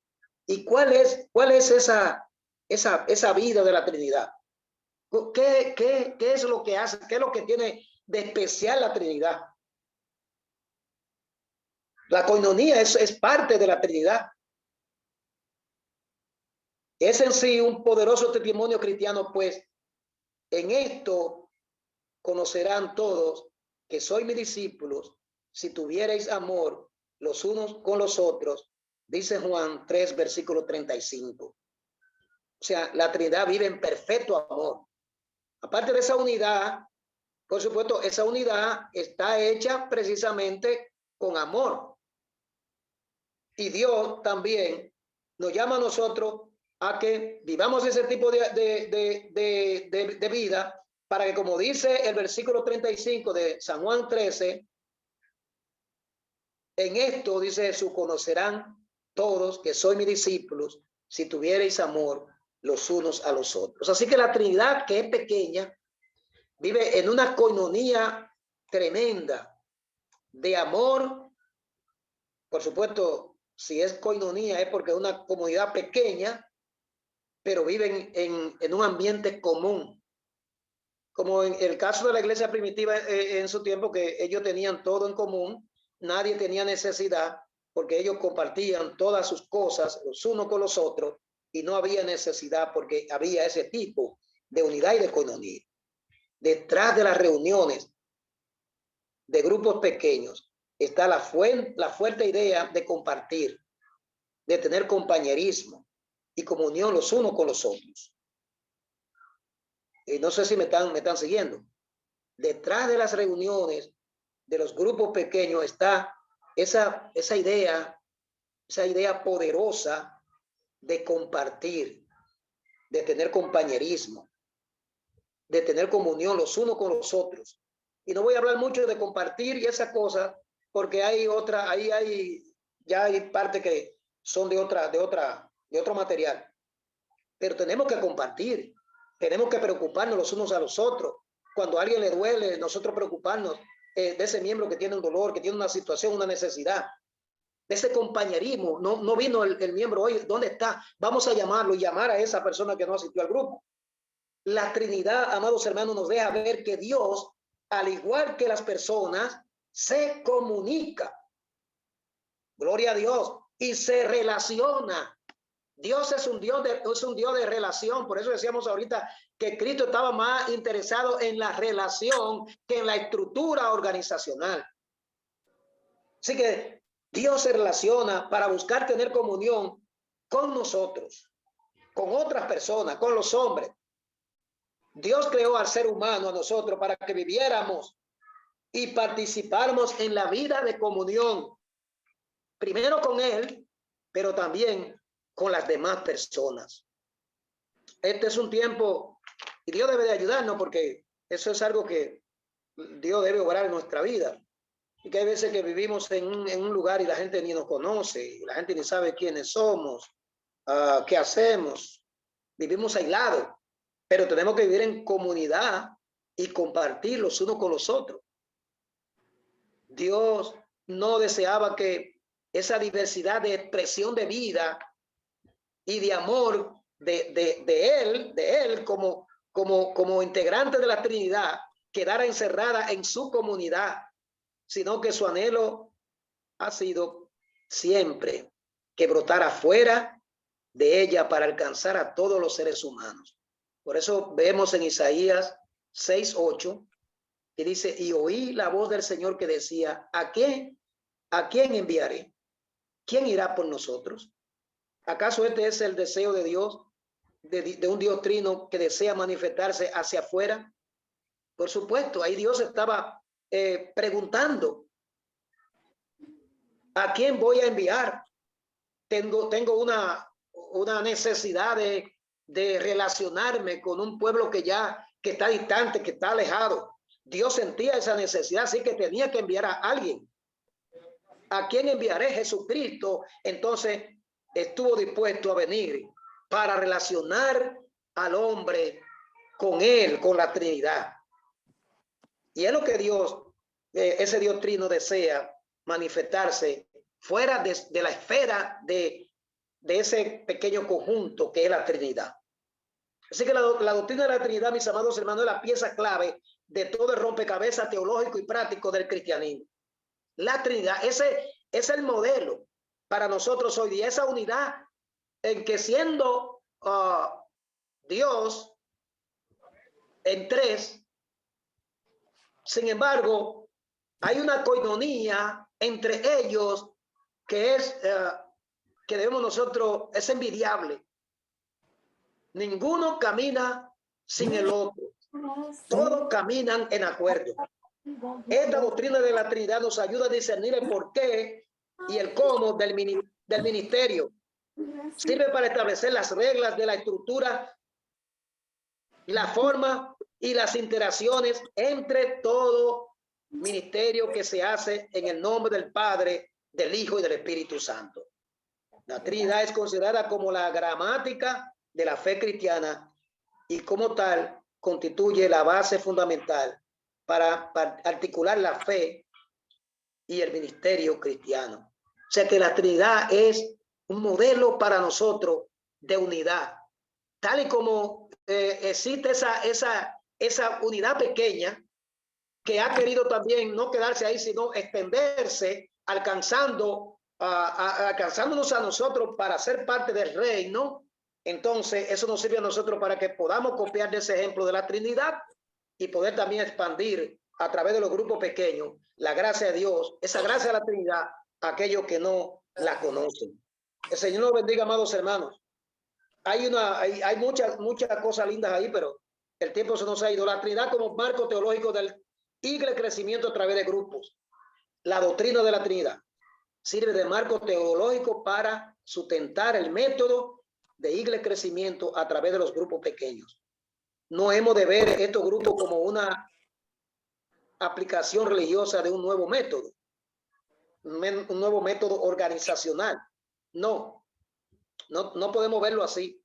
¿Y cuál es esa vida de la Trinidad? ¿Qué es lo que hace? ¿Qué es lo que tiene de especial la Trinidad? La coinonía es parte de la Trinidad. Es en sí un poderoso testimonio cristiano, pues en esto conocerán todos que sois mis discípulos si tuvierais amor los unos con los otros, dice Juan 3, versículo 35. O sea, la Trinidad vive en perfecto amor. Aparte de esa unidad, por supuesto, esa unidad está hecha precisamente con amor. Y Dios también nos llama a nosotros a que vivamos ese tipo de vida, para que, como dice el versículo 35 de San Juan 13, en esto, dice Jesús, conocerán todos que sois mis discípulos si tuvierais amor los unos a los otros. Así que la Trinidad, que es pequeña, vive en una coinonía tremenda de amor. Por supuesto, si es coinonía es porque es una comunidad pequeña, pero viven en un ambiente común. Como en el caso de la iglesia primitiva en su tiempo, que ellos tenían todo en común, nadie tenía necesidad, porque ellos compartían todas sus cosas los unos con los otros, y no había necesidad porque había ese tipo de unidad y de coinonía. Detrás de las reuniones de grupos pequeños está la fuerte idea de compartir, de tener compañerismo y comunión los unos con los otros. Y no sé si me están siguiendo. Detrás de las reuniones de los grupos pequeños está esa idea poderosa de compartir, de tener compañerismo, de tener comunión los unos con los otros. Y no voy a hablar mucho de compartir y esas cosas, porque hay ya hay partes que son de otro material. Pero tenemos que compartir, tenemos que preocuparnos los unos a los otros. Cuando a alguien le duele, nosotros preocuparnos de ese miembro que tiene un dolor, que tiene una situación, una necesidad. De ese compañerismo. No vino el miembro hoy, ¿dónde está? Vamos a llamarlo y llamar a esa persona que no asistió al grupo. La Trinidad, amados hermanos, nos deja ver que Dios, al igual que las personas, se comunica. Gloria a Dios. Y se relaciona. Dios es un Dios de relación. Por eso decíamos ahorita que Cristo estaba más interesado en la relación que en la estructura organizacional. Así que Dios se relaciona para buscar tener comunión con nosotros, con otras personas, con los hombres. Dios creó al ser humano, a nosotros, para que viviéramos y participáramos en la vida de comunión. Primero con Él, pero también con las demás personas. Este es un tiempo, y Dios debe de ayudarnos, porque eso es algo que Dios debe obrar en nuestra vida. Y que hay veces que vivimos en un lugar y la gente ni nos conoce, y la gente ni sabe quiénes somos, qué hacemos. Vivimos aislados, pero tenemos que vivir en comunidad y compartir los unos con los otros. Dios no deseaba que esa diversidad de expresión de vida y de amor de él como integrante de la Trinidad quedara encerrada en su comunidad, sino que su anhelo ha sido siempre que brotara fuera de ella para alcanzar a todos los seres humanos. Por eso vemos en Isaías 6:8 que dice: y oí la voz del Señor que decía, ¿a quién enviaré? ¿Quién irá por nosotros? ¿Acaso este es el deseo de Dios, de un Dios trino que desea manifestarse hacia afuera? Por supuesto, ahí Dios estaba preguntando, ¿a quién voy a enviar? Tengo una necesidad de relacionarme con un pueblo que está distante, que está alejado. Dios sentía esa necesidad, así que tenía que enviar a alguien. ¿A quién enviaré? Jesucristo. Entonces estuvo dispuesto a venir para relacionar al hombre con él, con la Trinidad. Y es lo que Dios, ese Dios trino, desea manifestarse fuera de la esfera de ese pequeño conjunto que es la Trinidad. Así que la doctrina de la Trinidad, mis amados hermanos, es la pieza clave de todo el rompecabezas teológico y práctico del cristianismo. La Trinidad, ese es el modelo para nosotros hoy día, esa unidad en que siendo Dios en tres, sin embargo, hay una coinonía entre ellos que que debemos nosotros, es envidiable. Ninguno camina sin el otro. Todos caminan en acuerdo. Esta doctrina de la Trinidad nos ayuda a discernir el porqué y el cómo del ministerio. Sirve para establecer las reglas de la estructura, la forma y las interacciones entre todo ministerio que se hace en el nombre del Padre, del Hijo y del Espíritu Santo. La Trinidad es considerada como la gramática de la fe cristiana y como tal constituye la base fundamental para articular la fe y el ministerio cristiano. O sea que la Trinidad es un modelo para nosotros de unidad, tal y como existe esa unidad pequeña que ha querido también no quedarse ahí, sino extenderse, alcanzándonos a nosotros para ser parte del reino. Entonces, eso nos sirve a nosotros para que podamos copiar de ese ejemplo de la Trinidad y poder también expandir a través de los grupos pequeños la gracia de Dios, esa gracia de la Trinidad, a aquellos que no la conocen. El Señor nos bendiga, amados hermanos. Hay muchas cosas lindas ahí, pero el tiempo se nos ha ido. La Trinidad como marco teológico del crecimiento a través de grupos. La doctrina de la Trinidad sirve de marco teológico para sustentar el método de crecimiento a través de los grupos pequeños. No hemos de ver estos grupos como una aplicación religiosa de un nuevo método organizacional. No podemos verlo así,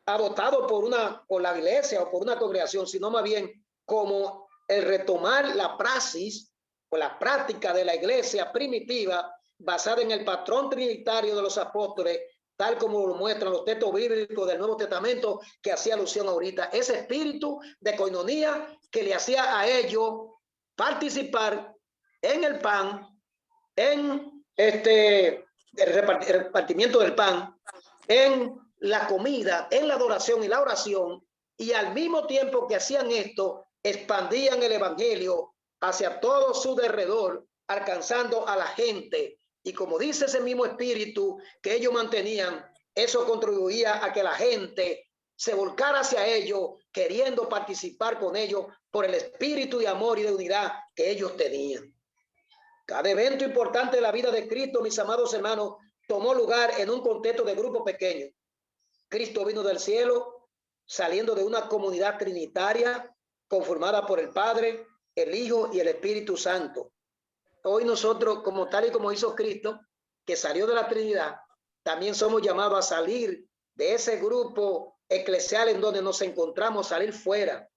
adoptado por la iglesia o por una congregación, sino más bien como el retomar la praxis o la práctica de la iglesia primitiva basada en el patrón trinitario de los apóstoles, tal como lo muestran los textos bíblicos del Nuevo Testamento que hacía alusión ahorita, ese espíritu de coinonía que le hacía a ellos participar en el pan, en el repartimiento del pan, en la comida, en la adoración y la oración, y al mismo tiempo que hacían esto, expandían el evangelio hacia todo su derredor, alcanzando a la gente. Y como dice ese mismo espíritu que ellos mantenían, eso contribuía a que la gente se volcara hacia ellos, queriendo participar con ellos por el espíritu de amor y de unidad que ellos tenían. Cada evento importante de la vida de Cristo, mis amados hermanos, tomó lugar en un contexto de grupo pequeño. Cristo vino del cielo, saliendo de una comunidad trinitaria conformada por el Padre, el Hijo y el Espíritu Santo. Hoy nosotros, como tal y como hizo Cristo, que salió de la Trinidad, también somos llamados a salir de ese grupo eclesial en donde nos encontramos, salir fuera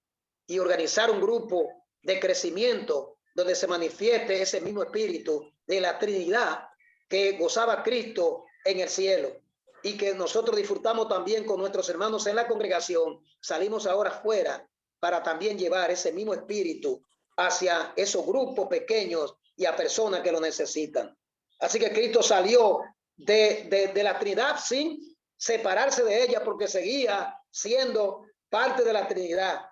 y organizar un grupo de crecimiento donde se manifieste ese mismo espíritu de la Trinidad que gozaba Cristo en el cielo y que nosotros disfrutamos también con nuestros hermanos en la congregación. Salimos ahora fuera para también llevar ese mismo espíritu hacia esos grupos pequeños y a personas que lo necesitan. Así que Cristo salió de la Trinidad sin separarse de ella, porque seguía siendo parte de la Trinidad,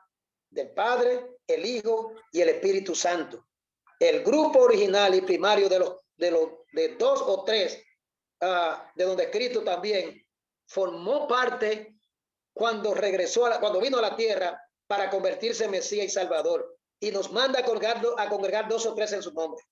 del Padre, el Hijo y el Espíritu Santo. El grupo original y primario de dos o tres, de donde Cristo también formó parte cuando vino a la tierra para convertirse en Mesías y Salvador, y nos manda a congregar dos o tres en su nombre.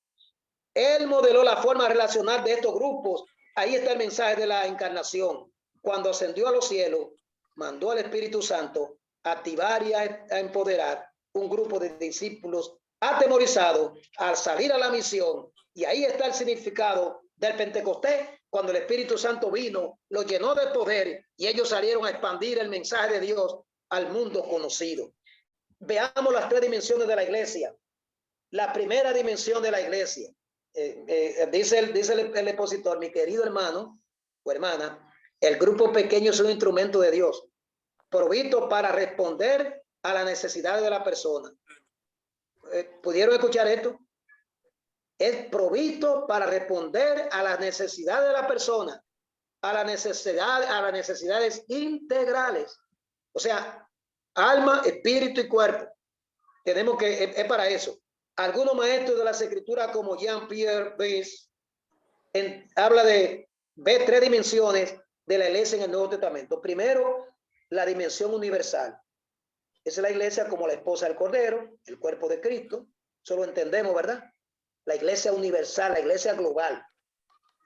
Él modeló la forma relacional de estos grupos. Ahí está el mensaje de la encarnación. Cuando ascendió a los cielos, mandó al Espíritu Santo a activar y a empoderar un grupo de discípulos atemorizados al salir a la misión. Y ahí está el significado del Pentecostés, cuando el Espíritu Santo vino, lo llenó de poder y ellos salieron a expandir el mensaje de Dios al mundo conocido. Veamos las tres dimensiones de la iglesia. La primera dimensión de la iglesia, dice el expositor, mi querido hermano o hermana, el grupo pequeño es un instrumento de Dios, provisto para responder a las necesidades de la persona. ¿Pudieron escuchar esto? Es provisto para responder a las necesidades de la persona, a las necesidades integrales. O sea, alma, espíritu y cuerpo. Es para eso. Algunos maestros de las escrituras como Jean-Pierre Brice habla de ver tres dimensiones de la iglesia en el Nuevo Testamento. Primero, la dimensión universal. Esa es la iglesia como la esposa del Cordero, el cuerpo de Cristo. Eso lo entendemos, ¿verdad? La iglesia universal, la iglesia global.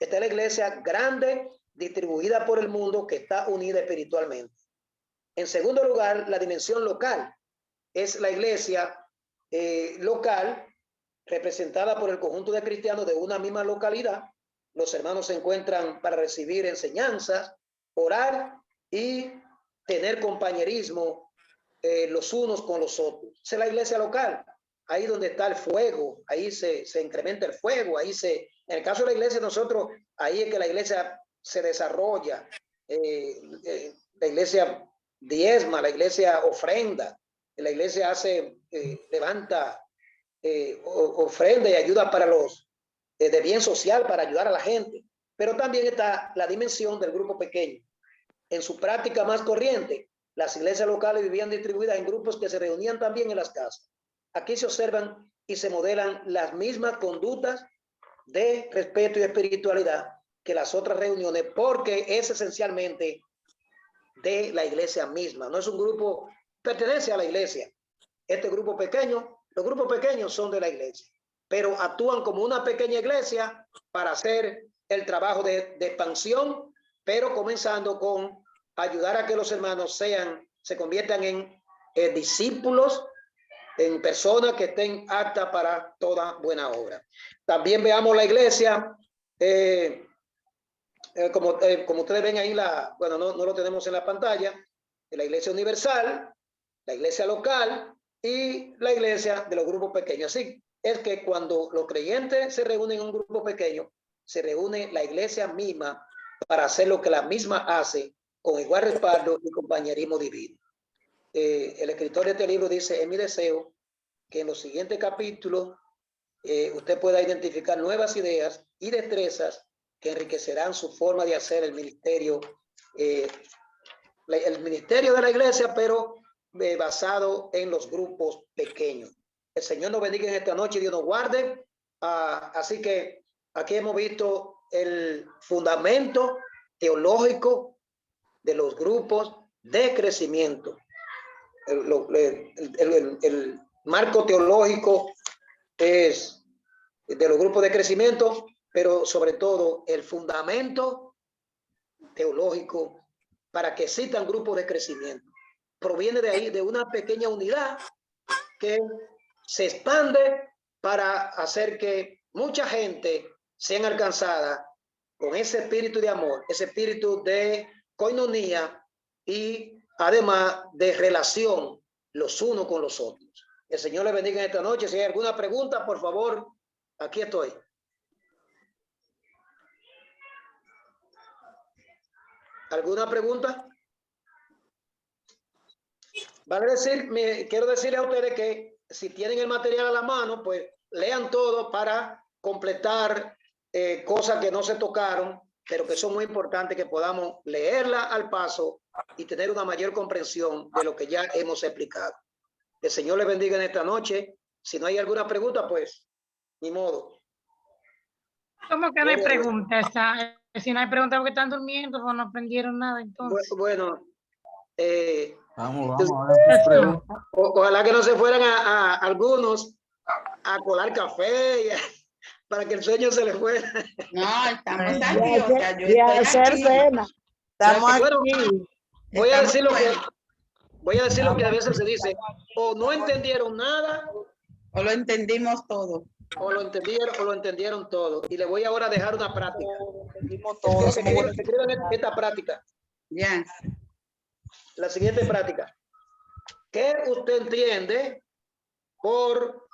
Esta es la iglesia grande, distribuida por el mundo, que está unida espiritualmente. En segundo lugar, la dimensión local. Es la iglesia local, representada por el conjunto de cristianos de una misma localidad, los hermanos se encuentran para recibir enseñanzas, orar y tener compañerismo los unos con los otros. Esa es la iglesia local, ahí donde está el fuego, ahí se incrementa el fuego, ahí en el caso de la iglesia nosotros, ahí es que la iglesia se desarrolla, la iglesia diezma, la iglesia ofrenda, la iglesia levanta ofrenda y ayuda para de bien social, para ayudar a la gente. Pero también está la dimensión del grupo pequeño. En su práctica más corriente, las iglesias locales vivían distribuidas en grupos que se reunían también en las casas. Aquí se observan y se modelan las mismas conductas de respeto y espiritualidad que las otras reuniones, porque es esencialmente de la iglesia misma. No es un grupo, pertenece a la iglesia. Este grupo pequeño, los grupos pequeños son de la iglesia, pero actúan como una pequeña iglesia para hacer el trabajo de expansión, pero comenzando con ayudar a que los hermanos se conviertan en discípulos, en personas que estén aptas para toda buena obra. También veamos la iglesia, como ustedes ven ahí, bueno, no lo tenemos en la pantalla, la iglesia universal, la iglesia local y la iglesia de los grupos pequeños. Así es que cuando los creyentes se reúnen en un grupo pequeño, se reúne la iglesia misma para hacer lo que la misma hace con igual respaldo y compañerismo divino. El escritor de este libro dice: es mi deseo que en los siguientes capítulos usted pueda identificar nuevas ideas y destrezas que enriquecerán su forma de hacer el ministerio de la iglesia, pero basado en los grupos pequeños. El Señor nos bendiga en esta noche y Dios nos guarde. Así que aquí hemos visto el fundamento teológico de los grupos de crecimiento. El marco teológico es de los grupos de crecimiento, pero sobre todo el fundamento teológico para que existan grupos de crecimiento proviene de ahí, de una pequeña unidad que se expande para hacer que mucha gente sea alcanzada con ese espíritu de amor, ese espíritu de coinonía y además de relación los unos con los otros. El Señor les bendiga en esta noche. Si hay alguna pregunta, por favor, aquí estoy. ¿Alguna pregunta? Quiero decirle a ustedes que si tienen el material a la mano, pues lean todo para completar cosas que no se tocaron, pero que son muy importantes que podamos leerla al paso y tener una mayor comprensión de lo que ya hemos explicado. El Señor les bendiga en esta noche. Si no hay alguna pregunta, pues ni modo. ¿Cómo que no hay preguntas? Si no hay preguntas porque están durmiendo o no aprendieron nada, entonces. Bueno, vamos a ver. Ojalá que no se fueran a algunos a colar café para que el sueño se les fuera. No, estamos aquí. O sea, yo y a estoy hacer aquí. cena. Estamos Bueno, aquí. voy a decir lo que a veces se dice: o no entendieron nada, O lo entendimos todo. o lo entendieron todo. Y le voy ahora a dejar una práctica. Entendimos todo. Escriban esta práctica. Ya. La siguiente práctica. ¿Qué usted entiende por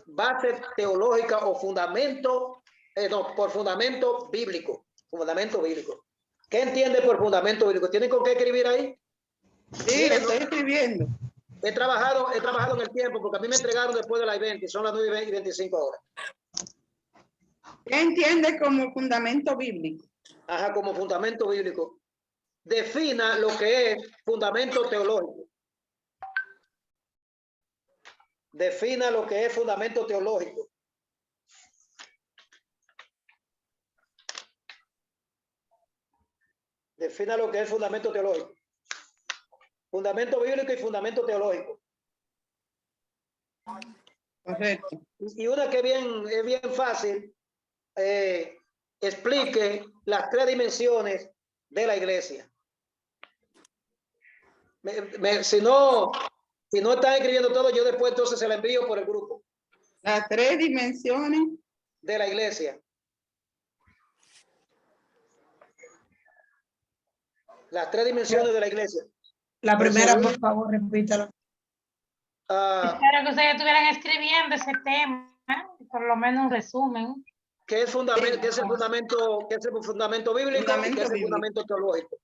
base teológica o fundamento, por fundamento bíblico? Fundamento bíblico. ¿Qué entiende por fundamento bíblico? ¿Tienen con qué escribir ahí? Sí, estoy escribiendo. He trabajado en el tiempo porque a mí me entregaron después de las 20, son las 9:25 horas. ¿Qué entiende como fundamento bíblico? Ajá, como fundamento bíblico. Defina lo que es fundamento teológico. Defina lo que es fundamento teológico. Defina lo que es fundamento teológico. Fundamento bíblico y fundamento teológico. Correcto. Y una que es bien fácil, explique las 3 dimensiones de la iglesia. Si no están escribiendo todo, yo después entonces se la envío por el grupo. Las 3 dimensiones. de la iglesia? Las 3 dimensiones de la iglesia. La primera, por favor, repítalo. Espero que ustedes estuvieran escribiendo ese tema, por lo menos un resumen. ¿Qué es fundamento? ¿Qué es el fundamento? ¿Qué es el fundamento bíblico? Fundamento ¿Y qué es el bíblico. fundamento teológico?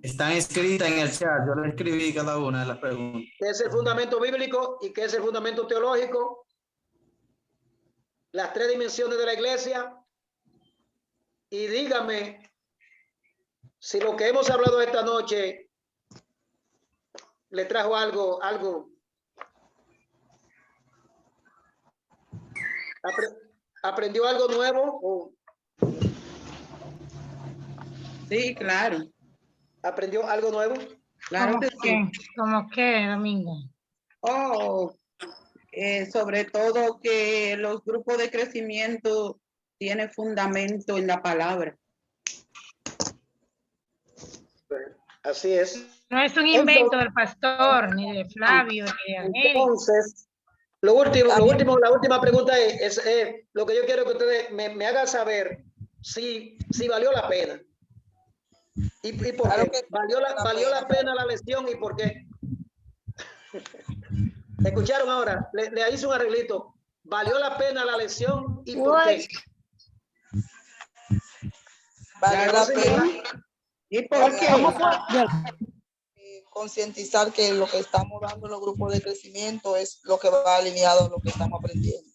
Están escritas en el chat. Yo le escribí cada una de las preguntas. ¿Qué es el fundamento bíblico y qué es el fundamento teológico? Las 3 dimensiones de la iglesia. Y dígame si lo que hemos hablado esta noche le trajo algo. ¿Aprendió algo nuevo? ¿O Sí, claro. aprendió algo nuevo? Claro ¿Cómo que sí. qué? ¿Cómo qué, Domingo? Oh, sobre todo que los grupos de crecimiento tienen fundamento en la palabra. Así es. No es un invento del pastor, ni de Flavio, ni de Angélica. Entonces, la última pregunta es lo que yo quiero que ustedes me hagan saber si valió la pena. ¿Y por Claro qué? que ¿Valió la pena la lección y por qué? ¿Escucharon ahora? Le hice un arreglito. ¿Valió la pena la lección y por qué? vale la pena ¿Y por qué? concientizar que lo que estamos dando en los grupos de crecimiento es lo que va alineado a lo que estamos aprendiendo.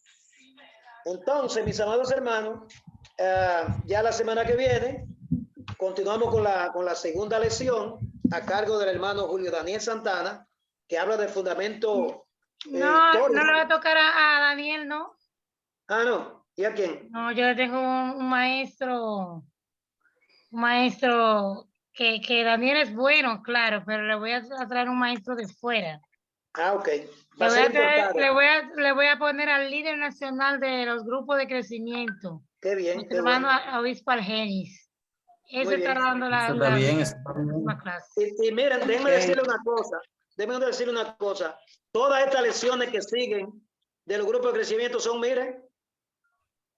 Entonces, mis amados hermanos, ya la semana que viene continuamos con la segunda lección a cargo del hermano Julio Daniel Santana, que habla del fundamento No, histórico. no le va a tocar a Daniel, ¿no? Ah, no. ¿Y a quién? No, yo tengo un maestro que Daniel es bueno, claro, pero le voy a traer un maestro de fuera. Ah, ok. Va a ser importante. Le voy a poner al líder nacional de los grupos de crecimiento, Qué bien, nuestro qué hermano bueno. Obispo Argenis. Muy Ese bien. está dando Eso está bien, eso está bien. la clase. Y miren, déjenme decirle una cosa. Déjenme decirle una cosa. Todas estas lecciones que siguen de los grupos de crecimiento son, miren,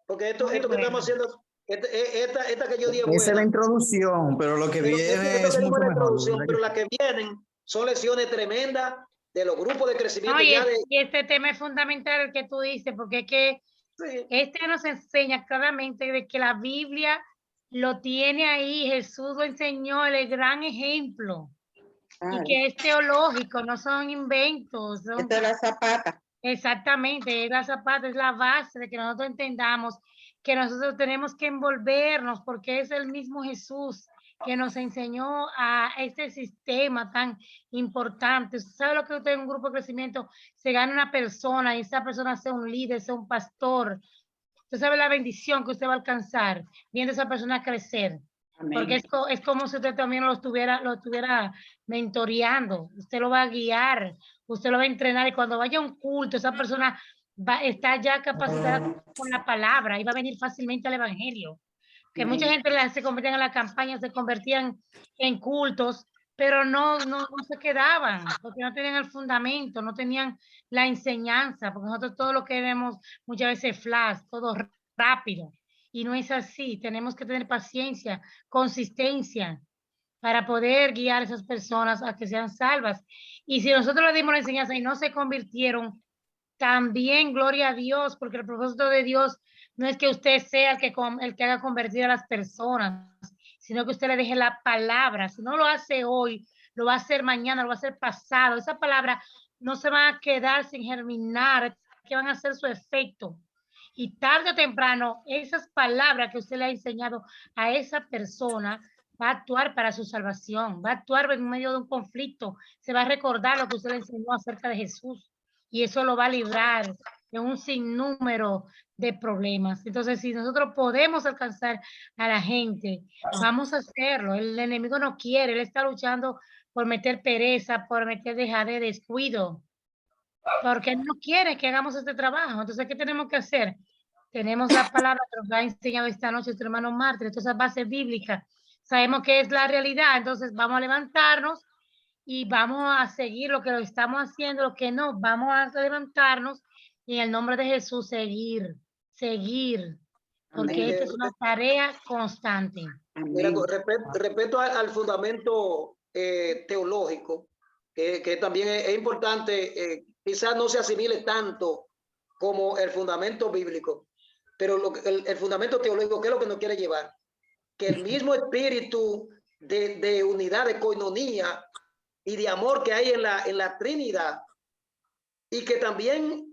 porque esto Muy que bueno. estamos haciendo, esta que yo di es Esa es la buena. introducción, pero lo que Pero viene esto es que dimos mucho en la mejor. introducción, ¿Verdad pero que las que vienen son lecciones tremendas de los grupos de crecimiento. No, Ya de, y este tema es fundamental el que tú dices, porque es que sí, este nos enseña claramente de que la Biblia lo tiene ahí, Jesús lo enseñó, el gran ejemplo, Claro. y que es teológico, no son inventos. Esta es la zapata. Exactamente, es la zapata, es la base de que nosotros entendamos que nosotros tenemos que envolvernos porque es el mismo Jesús que nos enseñó a este sistema tan importante. Usted sabe lo que usted en un grupo de crecimiento se gana una persona y esa persona sea un líder, sea un pastor. Usted sabe la bendición que usted va a alcanzar viendo a esa persona crecer. Amén. Porque es como si usted también lo estuviera mentoreando. Usted lo va a guiar, usted lo va a entrenar y cuando vaya a un culto, esa persona está ya capacitada con la palabra y va a venir fácilmente al evangelio. Que mucha gente se convertían en la campaña, se convertían en cultos, pero no se quedaban, porque no tenían el fundamento, no tenían la enseñanza, porque nosotros todo lo que vemos muchas veces flash, todo rápido, y no es así. Tenemos que tener paciencia, consistencia, para poder guiar a esas personas a que sean salvas. Y si nosotros les dimos la enseñanza y no se convirtieron, también gloria a Dios, porque el propósito de Dios no es que usted sea el que haga convertir a las personas, sino que usted le deje la palabra. Si no lo hace hoy, lo va a hacer mañana, lo va a hacer pasado. Esa palabra no se va a quedar sin germinar, que van a hacer su efecto. Y tarde o temprano, esas palabras que usted le ha enseñado a esa persona va a actuar para su salvación, va a actuar en medio de un conflicto, se va a recordar lo que usted le enseñó acerca de Jesús y eso lo va a librar de un sinnúmero de problemas. Entonces, si nosotros podemos alcanzar a la gente, vamos a hacerlo. El enemigo no quiere, él está luchando por meter pereza, por meter dejadez, descuido, porque él no quiere que hagamos este trabajo. Entonces, ¿qué tenemos que hacer? Tenemos la palabra que nos ha enseñado esta noche nuestro hermano Mártir, entonces base bíblica. Sabemos que es la realidad, entonces vamos a levantarnos y vamos a seguir lo que estamos haciendo, lo que no, vamos a levantarnos y en el nombre de Jesús seguir, porque Amén. esta es una tarea constante. Mira, Amén. con respecto al fundamento teológico, que también es importante, quizás no se asimile tanto como el fundamento bíblico, pero el fundamento teológico, ¿qué es lo que nos quiere llevar? Que el mismo espíritu de unidad, de coinonía y de amor que hay en la Trinidad, y que también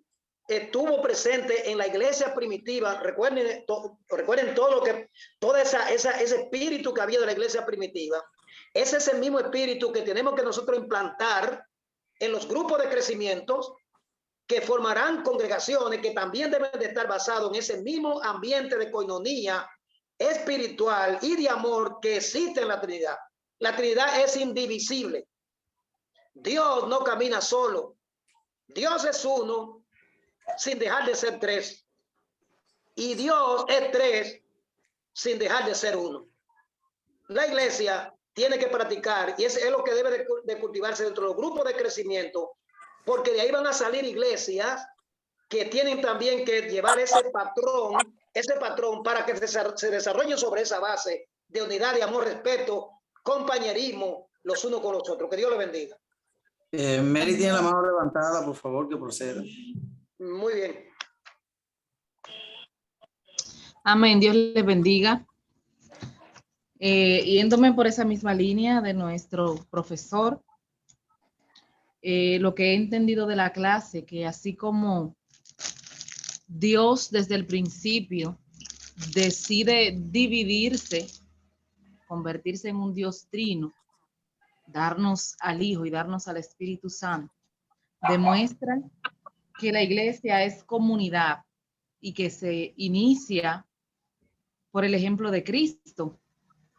estuvo presente en la iglesia primitiva. Recuerden todo ese espíritu que había de la iglesia primitiva. Ese es el mismo espíritu que tenemos que nosotros implantar en los grupos de crecimientos, que formarán congregaciones que también deben de estar basados en ese mismo ambiente de coinonía espiritual y de amor que existe en la Trinidad. La Trinidad es indivisible. Dios no camina solo. Dios es uno sin dejar de ser tres. Y Dios es tres sin dejar de ser uno. La iglesia tiene que practicar, y eso es lo que debe de cultivarse dentro de los grupos de crecimiento, porque de ahí van a salir iglesias que tienen también que llevar ese patrón para que se desarrolle sobre esa base de unidad, de amor, respeto, compañerismo los unos con los otros. Que Dios le bendiga. Mary tiene la mano levantada, por favor, que proceda. Muy bien. Amén, Dios les bendiga. Yéndome por esa misma línea de nuestro profesor, lo que he entendido de la clase, que así como Dios desde el principio decide dividirse, convertirse en un Dios trino, darnos al Hijo y darnos al Espíritu Santo, demuestra que la iglesia es comunidad y que se inicia por el ejemplo de Cristo.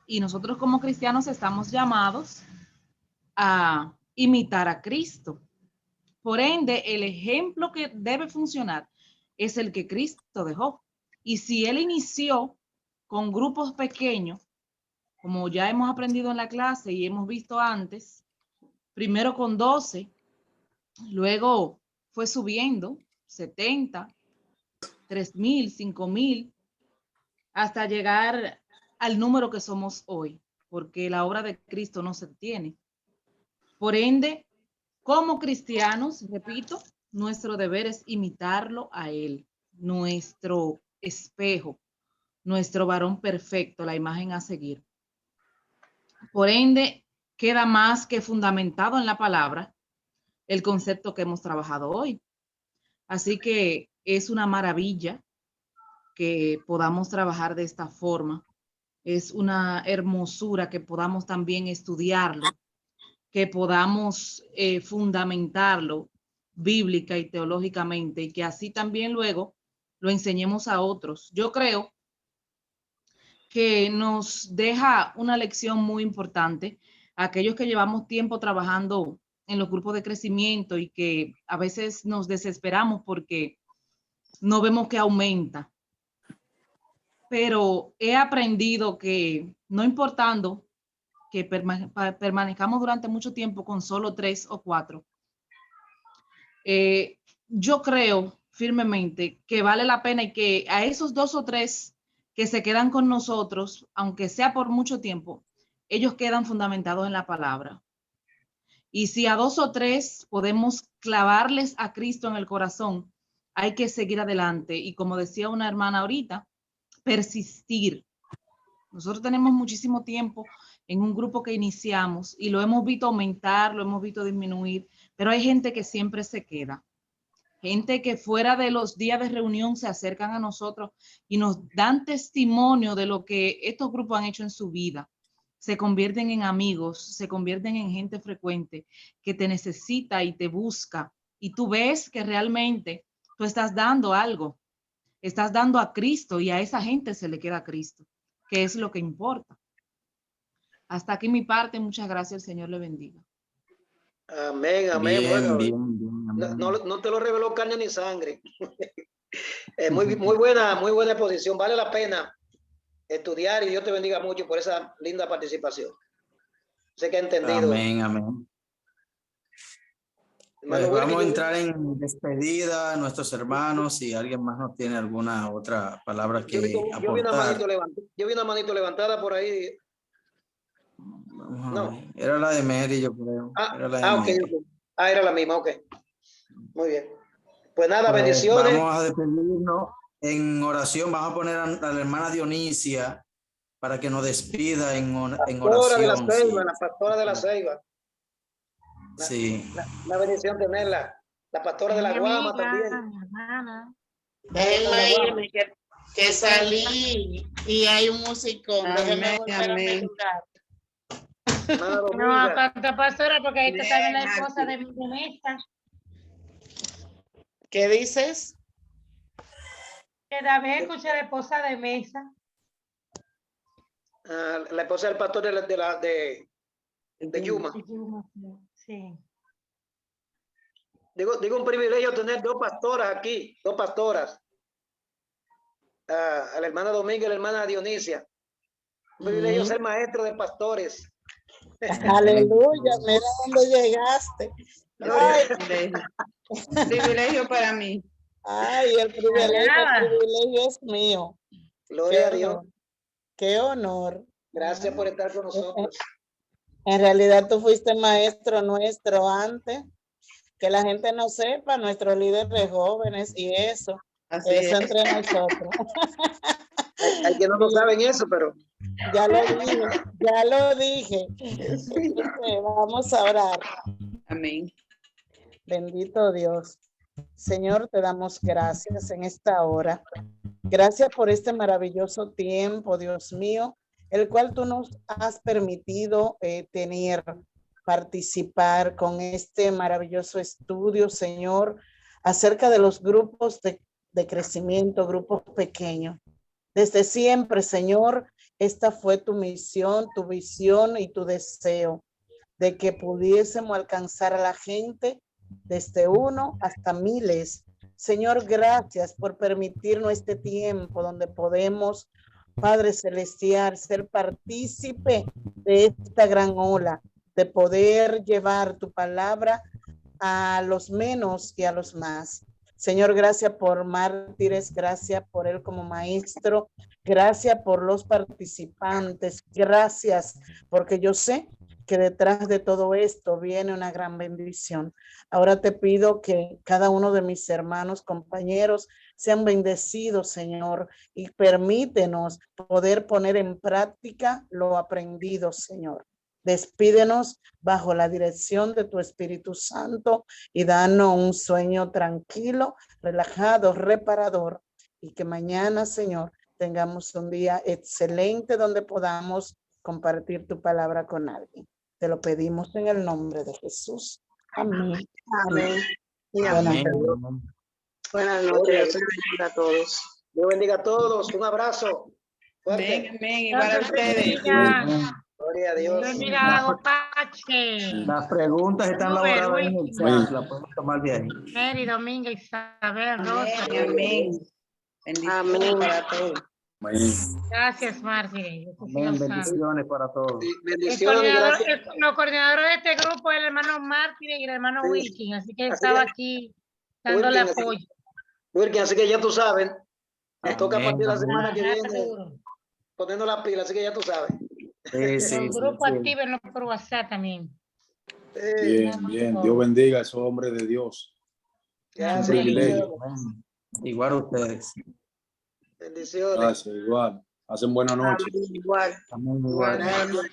Y nosotros como cristianos estamos llamados a imitar a Cristo. Por ende, el ejemplo que debe funcionar es el que Cristo dejó. Y si Él inició con grupos pequeños, como ya hemos aprendido en la clase y hemos visto antes, primero con 12, luego fue subiendo 70, 3,000, 5,000, hasta llegar al número que somos hoy, porque la obra de Cristo no se detiene. Por ende, como cristianos, repito, nuestro deber es imitarlo a Él, nuestro espejo, nuestro varón perfecto, la imagen a seguir. Por ende, queda más que fundamentado en la palabra el concepto que hemos trabajado hoy. Así que es una maravilla que podamos trabajar de esta forma. Es una hermosura que podamos también estudiarlo, que podamos fundamentarlo bíblica y teológicamente, y que así también luego lo enseñemos a otros. Yo creo que nos deja una lección muy importante a aquellos que llevamos tiempo trabajando en los grupos de crecimiento y que a veces nos desesperamos porque no vemos que aumenta. Pero he aprendido que no importando que permanezcamos durante mucho tiempo con solo 3 o 4, yo creo firmemente que vale la pena y que a esos 2 o 3 que se quedan con nosotros, aunque sea por mucho tiempo, ellos quedan fundamentados en la palabra. Y si a 2 o 3 podemos clavarles a Cristo en el corazón, hay que seguir adelante. Y como decía una hermana ahorita, persistir. Nosotros tenemos muchísimo tiempo en un grupo que iniciamos y lo hemos visto aumentar, lo hemos visto disminuir, pero hay gente que siempre se queda. Gente que fuera de los días de reunión se acercan a nosotros y nos dan testimonio de lo que estos grupos han hecho en su vida. Se convierten en amigos, se convierten en gente frecuente que te necesita y te busca. Y tú ves que realmente tú estás dando algo. Estás dando a Cristo y a esa gente se le queda a Cristo, que es lo que importa. Hasta aquí mi parte. Muchas gracias. El Señor le bendiga. Amén, amén. Bien, Bueno, bien, amén. no te lo reveló carne ni sangre. Muy buena exposición. Vale la pena estudiar y Dios te bendiga mucho por esa linda participación. Sé que ha entendido. Amén, amén. Pues vamos a entrar en despedida, nuestros hermanos, si alguien más no tiene alguna otra palabra que Yo vi aportar. una manito levantada por ahí. Vamos a No. ver. Era la de Mary, yo creo. Era la de Ok. Mary. Era la misma, ok. Muy bien. Pues nada, Pues bendiciones. vamos a despedirnos en oración. Vamos a poner a la hermana Dionisia para que nos despida en Pastora de la oración. Ceiba, Sí. la pastora de la Ceiba. Sí. La bendición tenerla. La pastora de la Mi Guama amiga, también. mi hermana. Déjenme irme, que salí y hay un musicón. Déjenme Amén, volver a mi amén. lugar. Hermana No, Dominga. falta pastora, porque ahí está también la Bien, esposa Mati. de mi Mesa. ¿Qué dices? Que también escuché a la esposa de Mesa. La esposa del pastor de Yuma. Sí. Digo un privilegio tener dos pastoras aquí, dos pastoras. A la hermana Dominga y la hermana Dionisia. Un privilegio ser maestro de pastores. Aleluya, mira dónde llegaste. Ay, Privilegio para mí. ay, el privilegio es mío. Gloria a Qué Dios. honor. Qué honor. Gracias por estar con nosotros. En realidad tú fuiste maestro nuestro antes, que la gente no sepa, nuestros líderes jóvenes y eso. Así Eso es. entre nosotros. Hay que no lo saben eso, pero Ya lo dije, ya lo dije. Vamos a orar. Amén. Bendito Dios. Señor, te damos gracias en esta hora. Gracias por este maravilloso tiempo, Dios mío, el cual tú nos has permitido tener, participar con este maravilloso estudio, Señor, acerca de los grupos de crecimiento, grupos pequeños. Desde siempre, Señor, esta fue tu misión, tu visión y tu deseo de que pudiésemos alcanzar a la gente desde 1 hasta miles. Señor, gracias por permitirnos este tiempo donde podemos, Padre Celestial, ser partícipe de esta gran ola, de poder llevar tu palabra a los menos y a los más. Señor, gracias por Mártires, gracias por él como maestro, gracias por los participantes, gracias porque yo sé que detrás de todo esto viene una gran bendición. Ahora te pido que cada uno de mis hermanos, compañeros, sean bendecidos, Señor, y permítenos poder poner en práctica lo aprendido, Señor. Despídenos bajo la dirección de tu Espíritu Santo y danos un sueño tranquilo, relajado, reparador, y que mañana, Señor, tengamos un día excelente donde podamos compartir tu palabra con alguien. Te lo pedimos en el nombre de Jesús. Amén. Amén. Y Amén. buenas noches. Dios bendiga a todos. Dios bendiga a todos. Un abrazo. Fuerte. Amén, amén. Igual a ustedes. Bendiga. Gloria a Dios. Bendiga a Gopache. Las preguntas están Robert, elaboradas en el Wilson. chat, las podemos tomar de ahí. Mary, Dominga, Isabel, Rosa. Amén, amén. Bendiciones Amén. para todos. Gracias, Martín. Amén. Bendiciones para todos. Sí, bendiciones y gracias. Los coordinadores de este grupo es el hermano Martín y el hermano Sí. Wilkin, así que Así estaba que- aquí dándole Wilkin, apoyo. Wilkin, así que ya tú sabes. Nos toca a Amén, partir de la amén. semana que viene Seguro. poniendo la pila, así que ya tú sabes. Sí, sí, Los sí, grupos sí. actívenlos por WhatsApp también. Bien, bien. Dios bendiga a esos hombres de Dios. Un Amén. privilegio. Amén. Igual ustedes. Bendiciones. Gracias, igual. Hacen buena noche. Igual. Amén, igual. Igual.